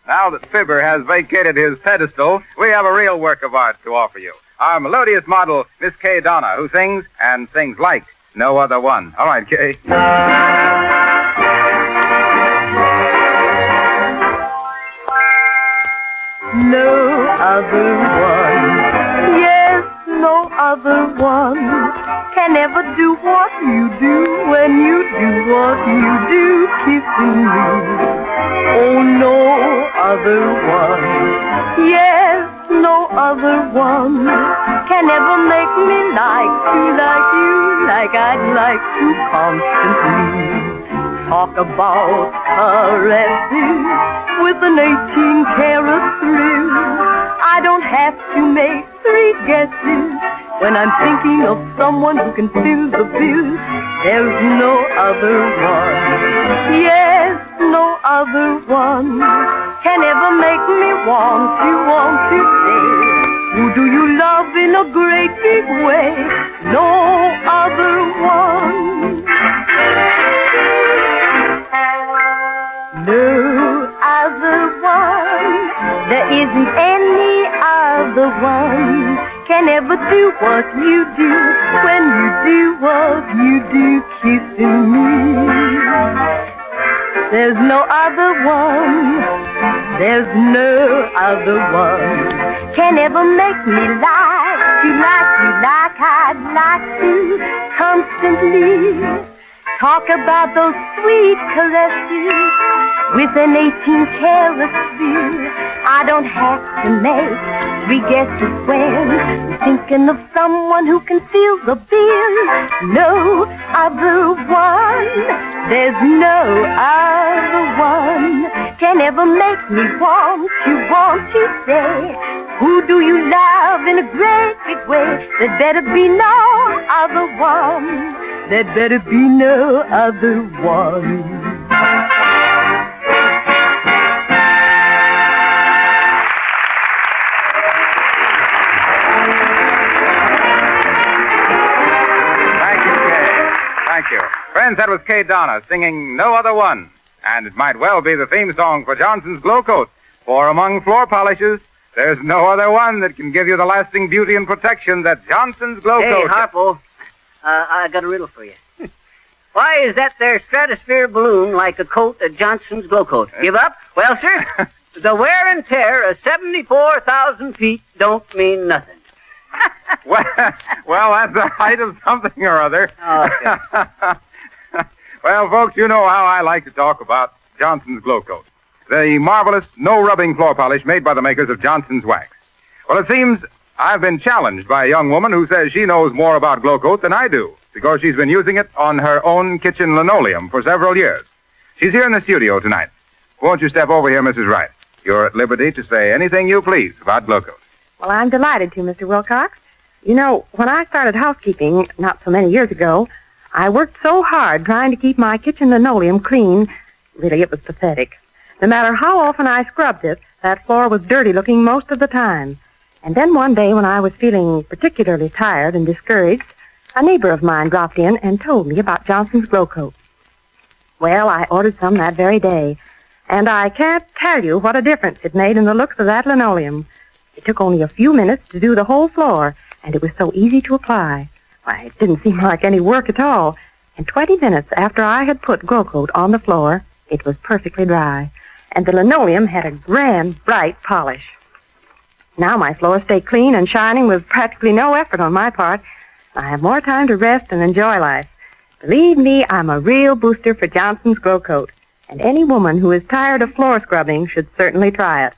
now that Fibber has vacated his pedestal, we have a real work of art to offer you. Our melodious model, Miss Kay Donna, who sings, and sings like no other one. All right, Kay. No other one, yes, no other one can ever do what you do when you do what you do, kissing me. Oh, no other one, yes, no other one can ever make me like you like I'd like to constantly. Talk about caresses with an 18-karat thrill. I don't have to make 3 guesses when I'm thinking of someone who can fill the bill. There's no other one, yes, no other one can ever make me want to say, who do you love in a great big way? No other one. No other one, there isn't any other one can ever do what you do when you do what you do, kissing me. There's no other one, there's no other one can ever make me like you like I'd like to constantly. Talk about those sweet caresses with an 18-karat steel. I don't have to make 3 guesses when I'm thinking of someone who can fill the bill. No other one, there's no other one can ever make me want to say, who do you love in a great big way? There'd better be no other one. There'd better be no other one. Thank you, Kay. Thank you. Friends, that was Kay Donna singing No Other One. And it might well be the theme song for Johnson's Glow Coat. For among floor polishes, there's no other one that can give you the lasting beauty and protection that Johnson's Glow Coat. Hey, Harpo, I got a riddle for you. Why is that there stratosphere balloon like a coat of Johnson's Glow Coat? Give up? Well, sir, the wear and tear of 74,000 feet don't mean nothing. Well, that's the height of something or other. Okay. Well, folks, you know how I like to talk about Johnson's Glow Coat, the marvelous no-rubbing floor polish made by the makers of Johnson's Wax. Well, it seems I've been challenged by a young woman who says she knows more about Glow Coat than I do, because she's been using it on her own kitchen linoleum for several years. She's here in the studio tonight. Won't you step over here, Mrs. Wright? You're at liberty to say anything you please about Glo-Coat. Well, I'm delighted to, Mr. Wilcox. You know, when I started housekeeping not so many years ago, I worked so hard trying to keep my kitchen linoleum clean. Really, it was pathetic. No matter how often I scrubbed it, that floor was dirty looking most of the time. And then one day when I was feeling particularly tired and discouraged, a neighbor of mine dropped in and told me about Johnson's Glo-Coat. Well, I ordered some that very day, and I can't tell you what a difference it made in the looks of that linoleum. It took only a few minutes to do the whole floor, and it was so easy to apply. Why, it didn't seem like any work at all. And 20 minutes after I had put Glo-Coat on the floor, it was perfectly dry, and the linoleum had a grand, bright polish. Now my floors stay clean and shining with practically no effort on my part. I have more time to rest and enjoy life. Believe me, I'm a real booster for Johnson's Glo-Coat, and any woman who is tired of floor scrubbing should certainly try it.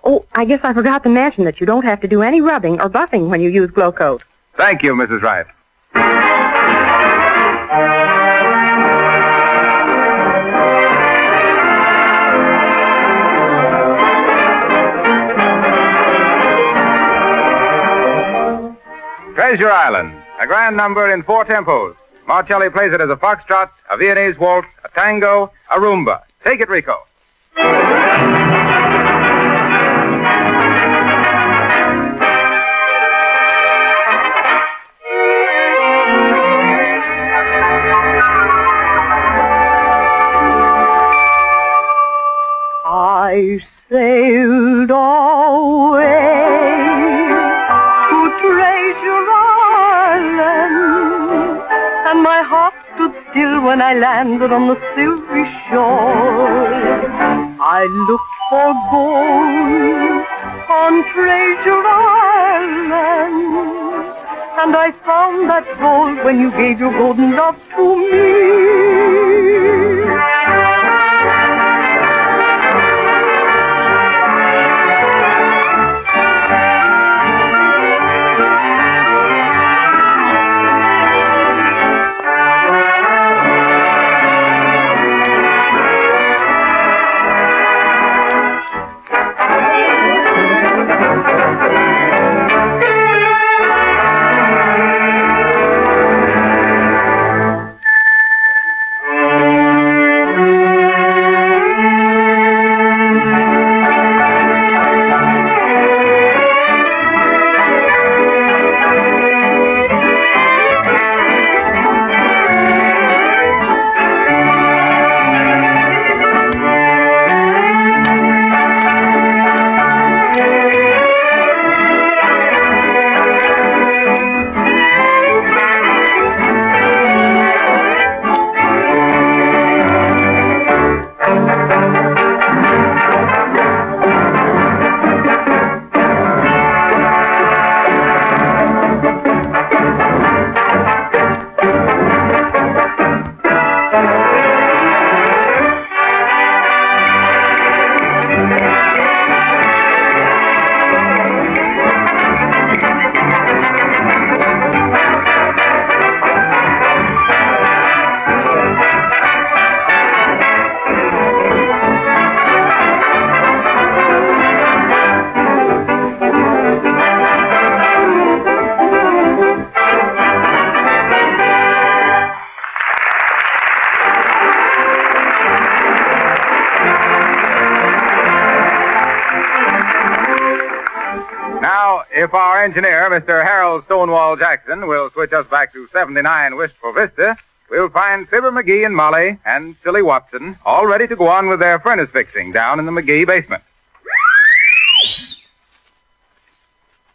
Oh, I guess I forgot to mention that you don't have to do any rubbing or buffing when you use Glo-Coat. Thank you, Mrs. Wright. Treasure Island, a grand number in 4 tempos. Marcelli plays it as a foxtrot, a Viennese waltz, a tango, a rumba. Take it, Rico. I sailed away to Treasure Island, and my heart stood still when I landed on the silvery shore. I looked for gold on Treasure Island, and I found that gold when you gave your golden love to me. If our engineer, Mr. Harold Stonewall Jackson, will switch us back to 79 Wistful Vista, we'll find Fibber McGee and Molly and Silly Watson all ready to go on with their furnace fixing down in the McGee basement.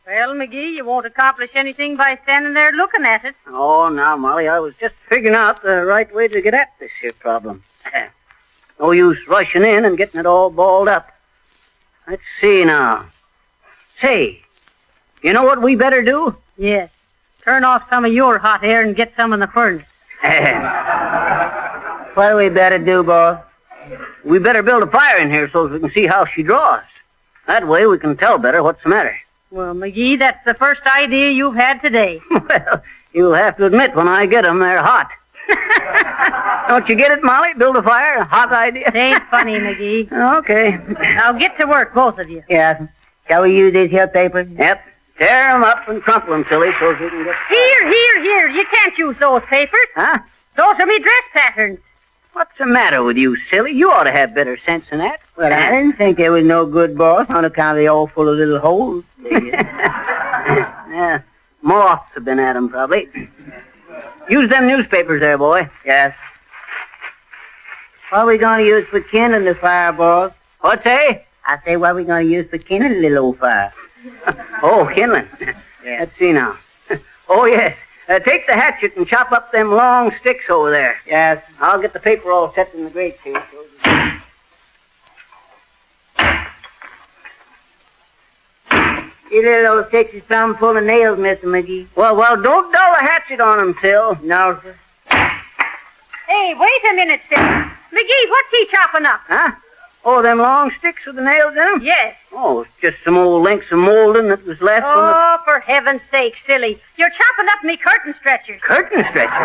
Well, McGee, you won't accomplish anything by standing there looking at it. Oh, now, Molly, I was just figuring out the right way to get at this here problem. No use rushing in and getting it all balled up. Let's see now. Say, you know what we better do? Yes. Turn off some of your hot air and get some in the furnace. What do we better do, boss? We better build a fire in here so we can see how she draws. That way we can tell better what's the matter. Well, McGee, that's the first idea you've had today. Well, you'll have to admit when I get 'em, they're hot. Don't you get it, Molly? Build a fire? A hot idea? It ain't funny, McGee. Okay. Now get to work, both of you. Yeah. Shall we use these here papers? Yep. Tear them up and crumple them, silly, so we can get... Here. You can't use those papers. Huh? Those are me dress patterns. What's the matter with you, silly? You ought to have better sense than that. Well, I didn't think there was no good, boss, on account of they all full of little holes. Yeah. Moths have been at them, probably. Use them newspapers there, boy. Yes. What are we going to use for kindling the fire, boss? What's that? I say, what are we going to use for kindling the little old fire? Oh, kindling. Yeah. Let's see now. Oh, yes. Take the hatchet and chop up them long sticks over there. Yes. I'll get the paper all set in the grate here. You little old sticks is plumb full of nails, Mr. McGee. Well, don't dull the hatchet on them, Till. No, sir. Hey, wait a minute, Sid. McGee, what's he chopping up? Huh? Oh, them long sticks with the nails in them? Yes. Oh, it's just some old links of molding that was left on the... Oh, for heaven's sake, silly. You're chopping up me curtain stretchers. Curtain stretchers?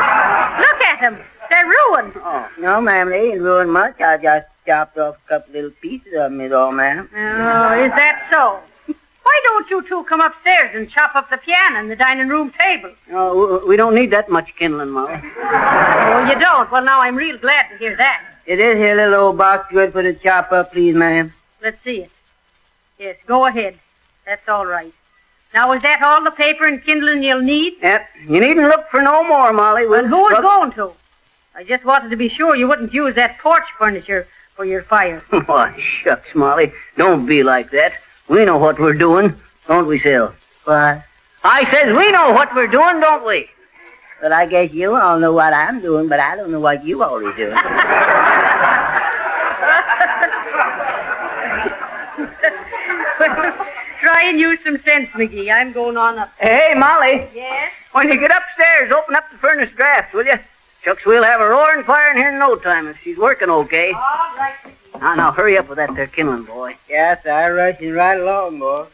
Look at them. They're ruined. Oh, no, ma'am, they ain't ruined much. I just chopped off a couple little pieces of them, is all, ma'am. Oh, is that so? Why don't you two come upstairs and chop up the piano and the dining room table? Oh, we don't need that much kindling, Molly. Oh, you don't? Well, now I'm real glad to hear that. Is this here little old box good for the chop up, please, ma'am? Let's see it. Yes, go ahead. That's all right. Now, is that all the paper and kindling you'll need? Yep. You needn't look for no more, Molly. Well, who is going to? I just wanted to be sure you wouldn't use that porch furniture for your fire. Oh, shucks, Molly. Don't be like that. We know what we're doing, don't we, Sil? What? I says we know what we're doing, don't we? Well, I guess you all know what I'm doing, but I don't know what you all are doing. Try and use some sense, McGee. I'm going on up. Hey, Molly. Yes? When you get upstairs, open up the furnace drafts, will you? Shucks, we'll have a roaring fire in here in no time if she's working okay. All right, McGee. Now, hurry up with that there kindling, boy. Yes, I'm rushing right along, boy.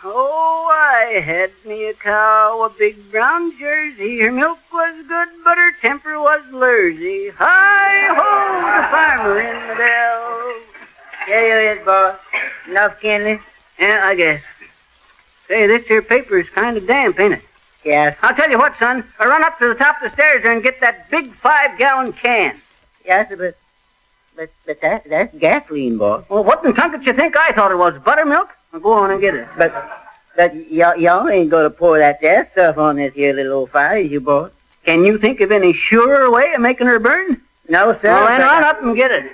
Oh, I had me a cow, a big brown Jersey. Her milk was good, but her temper was lursy. Hi-ho, the farmer in the dell. There you is, boss. Enough kindling? Yeah, I guess. Say, this here paper is kind of damp, ain't it? Yes. I'll tell you what, son. I run up to the top of the stairs there and get that big 5-gallon can. Yes, but that's gasoline, boss. Well, what in tunk did you think I thought it was? Buttermilk? Well, go on and get it. But y'all ain't gonna pour that there stuff on this here little old fire, is you, boss? Can you think of any surer way of making her burn? No, sir. Well, then run up and get it.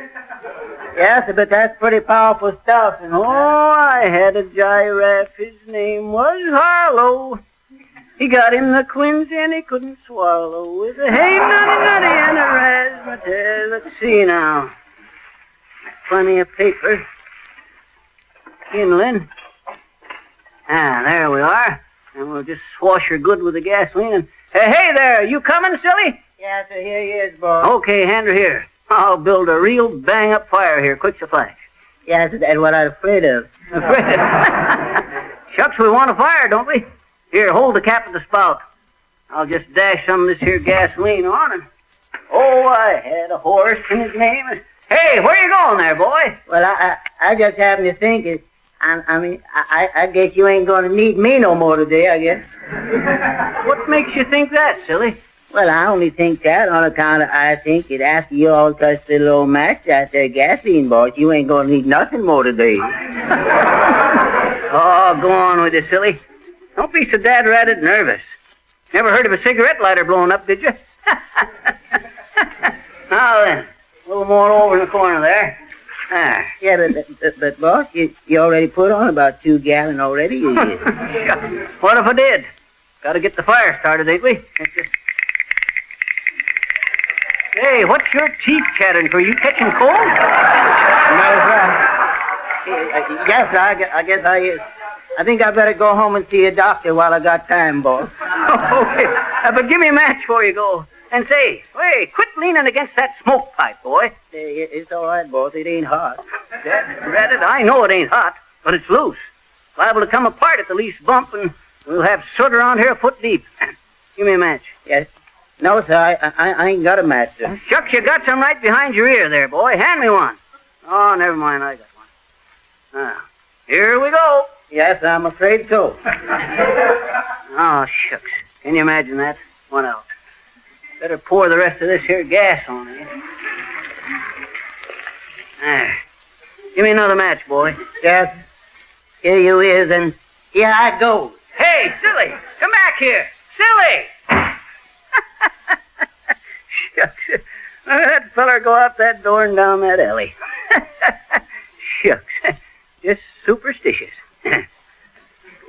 Yes, but that's pretty powerful stuff. And oh, I had a giraffe. His name was Harlow. He got in the quince and he couldn't swallow. With a hey, nutty, and a razzmatazz. Let's see now. Plenty of paper. Kindling. Ah, there we are. And we'll just swash her good with the gasoline. And hey there, you coming, silly? Yes, sir, here he is, boss. Okay, hand her here. I'll build a real bang-up fire here, quick as a flash. Yes, that's what I'm afraid of. Afraid of? Shucks, we want a fire, don't we? Here, hold the cap of the spout. I'll just dash some of this here gasoline on and... Oh, I had a horse and his name is... Hey, where you going there, boy? Well, I just happen to think it... I guess you ain't going to need me no more today, I guess. What makes you think that, silly? Well, I only think that on account of I think that after you all touch the little match out there gasoline, boss, you ain't going to need nothing more today. Oh, go on with you, silly. Don't be so dad-ratted nervous. Never heard of a cigarette lighter blowing up, did you? Now then, a little more over in the corner there. Ah. Yeah, but boss, you already put on about 2 gallons already. You did. What if I did? Got to get the fire started, ain't we? Hey, what's your teeth chattering for? You catching cold? No, sir. Yes, sir, I guess I is. I think I better go home and see a doctor while I got time, boss. Okay, but give me a match before you go. And say, hey, quit leaning against that smoke pipe, boy. It's all right, boss. It ain't hot. Dad-ratted, I know it ain't hot, but it's loose. Liable to come apart at the least bump, and We'll have soot around here a foot deep. Give me a match. Yes. No, sir, I ain't got a match, sir. Shucks, you got some right behind your ear there, boy. Hand me one. Oh, never mind, I got one. Here we go. Yes, I'm afraid so. Oh, shucks. Can you imagine that? What else? Better pour the rest of this here gas on it. There. Give me another match, boy. Yes. Here you is, and here I go. Hey, Silly! Come back here! Silly! Shucks. Look at that feller go out that door and down that alley. Shucks. Just superstitious.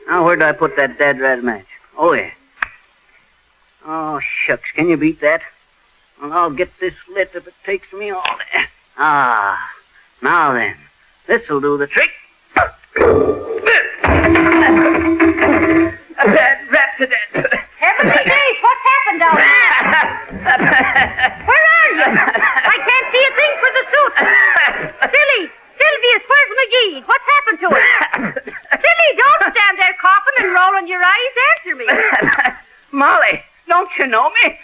Now, where'd I put that dad-rat match? Oh, yeah. Oh, shucks. Can you beat that? Well, I'll get this lit if it takes me all day. Ah. Now then. This'll do the trick. A bad rat to death. Heavenly days, what's happened down there? Where are you? I can't see a thing for the suit. Silly, Sylvius, where's McGee? What's happened to him? Silly, don't stand there coughing and rolling your eyes. Answer me. Molly, don't you know me?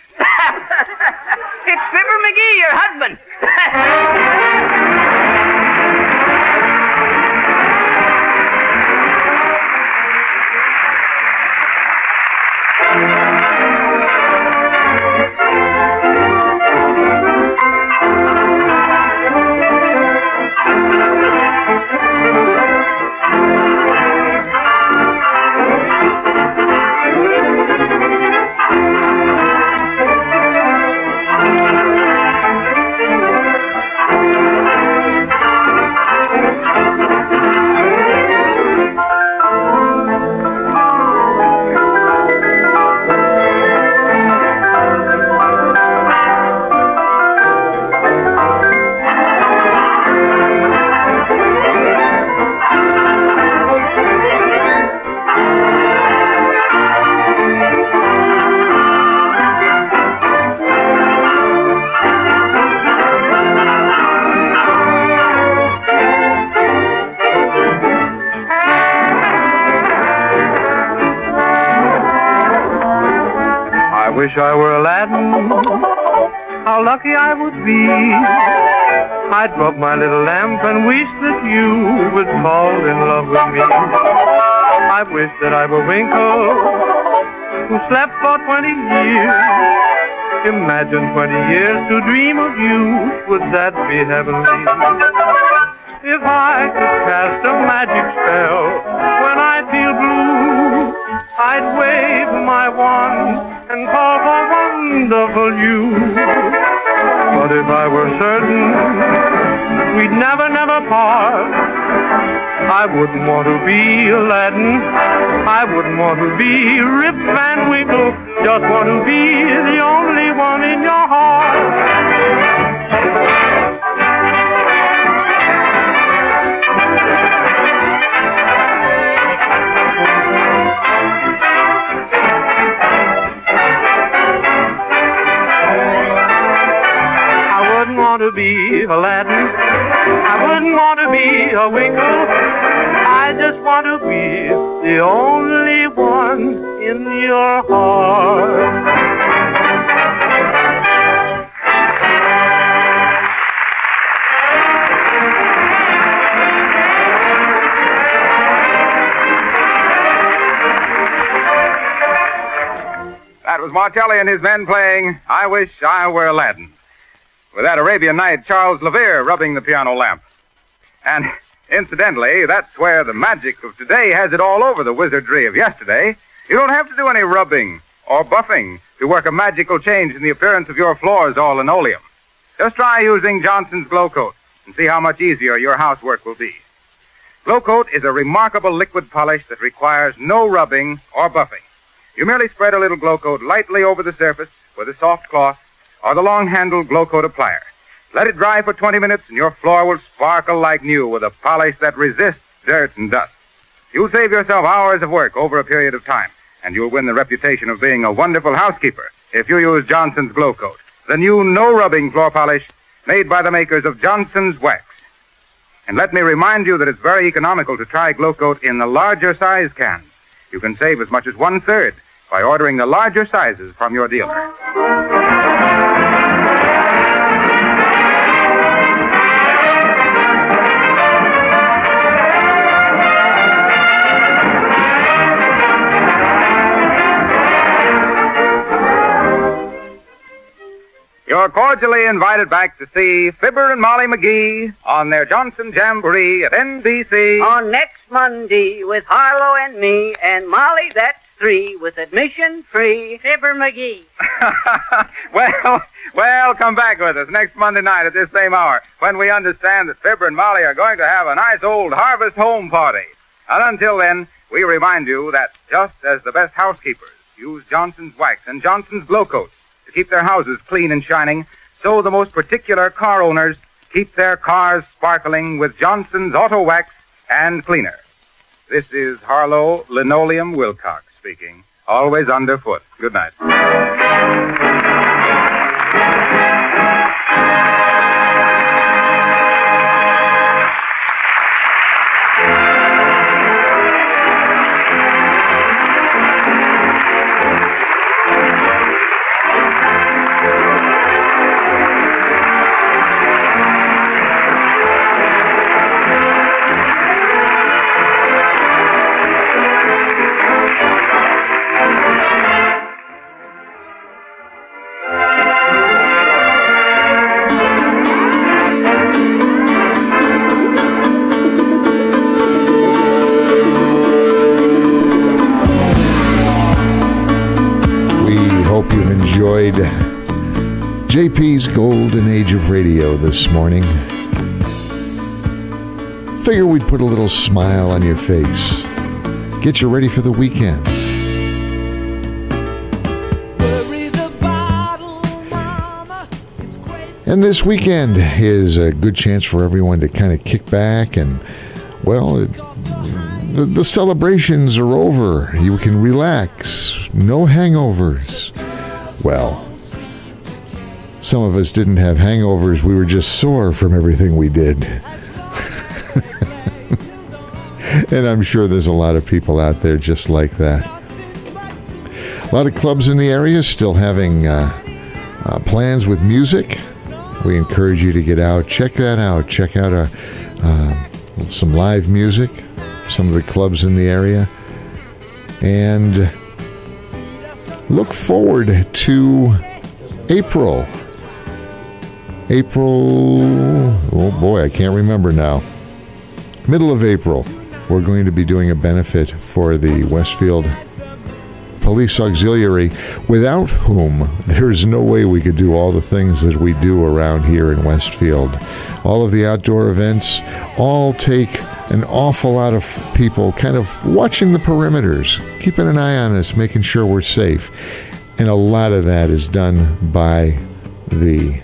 It's Fibber McGee, your husband. Wish I were Aladdin, how lucky I would be. I'd rub my little lamp and wish that you would fall in love with me. I wish that I were Winkle, who slept for 20 years. Imagine 20 years to dream of you, would that be heavenly? If I could cast a magic spell when I feel blue, I'd wave my wand and call for wonderful you. But if I were certain we'd never, never part, I wouldn't want to be Aladdin. I wouldn't want to be Rip Van Winkle. Just want to be the only one in your heart. To be Aladdin, I wouldn't want to be a Winkle. I just want to be the only one in your heart. That was Martelli and his men playing I Wish I Were Aladdin. With that Arabian Night, Charles Levere rubbing the piano lamp. And incidentally, that's where the magic of today has it all over the wizardry of yesterday. You don't have to do any rubbing or buffing to work a magical change in the appearance of your floors or linoleum. Just try using Johnson's Glow Coat and see how much easier your housework will be. Glow Coat is a remarkable liquid polish that requires no rubbing or buffing. You merely spread a little Glow Coat lightly over the surface with a soft cloth or the long-handled Glow Coat applier. Let it dry for 20 minutes and your floor will sparkle like new with a polish that resists dirt and dust. You'll save yourself hours of work over a period of time, and you'll win the reputation of being a wonderful housekeeper if you use Johnson's Glow Coat, the new no-rubbing floor polish made by the makers of Johnson's Wax. And let me remind you that it's very economical to try Glow Coat in the larger size cans. You can save as much as 1/3 by ordering the larger sizes from your dealer. You're cordially invited back to see Fibber and Molly McGee on their Johnson Jamboree at NBC. On next Monday with Harlow and me and Molly, that's 3, with admission free. Fibber McGee. Well, come back with us next Monday night at this same hour when we understand that Fibber and Molly are going to have a nice old harvest home party. And until then, we remind you that just as the best housekeepers use Johnson's Wax and Johnson's Glow Coat to keep their houses clean and shining, so the most particular car owners keep their cars sparkling with Johnson's Auto Wax and Cleaner. This is Harlow Linoleum Wilcox speaking, always underfoot. Good night. Enjoyed JP's Golden Age of Radio this morning. Figure we'd put a little smile on your face. Get you ready for the weekend. And this weekend is a good chance for everyone to kind of kick back and, well, the celebrations are over. You can relax. No hangovers. Well, some of us didn't have hangovers. We were just sore from everything we did. And I'm sure there's a lot of people out there just like that. A lot of clubs in the area still having plans with music. We encourage you to get out. Check that out. Check out some live music, some of the clubs in the area. And look forward to April, oh boy, I can't remember now. Middle of April, we're going to be doing a benefit for the Westfield Police Auxiliary, without whom there's no way we could do all the things that we do around here in Westfield. All of the outdoor events all take an awful lot of people kind of watching the perimeters, keeping an eye on us, making sure we're safe. And a lot of that is done by the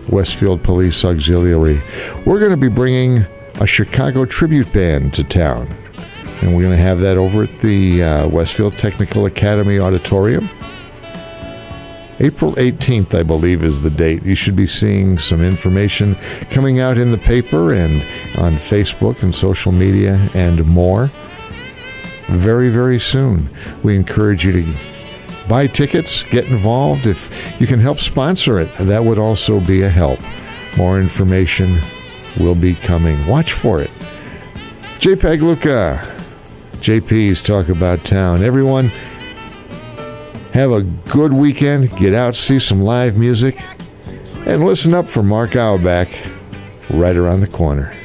Westfield Police Auxiliary. We're going to be bringing a Chicago tribute band to town. And we're going to have that over at the Westfield Technical Academy Auditorium. April 18th, I believe, is the date. You should be seeing some information coming out in the paper and on Facebook and social media and more very, very soon. We encourage you to buy tickets, get involved. If you can help sponsor it, that would also be a help. More information will be coming. Watch for it. JPEG Luca, JP's Talk About Town. Everyone, have a good weekend. Get out, see some live music, and listen up for Mark Auerbach right around the corner.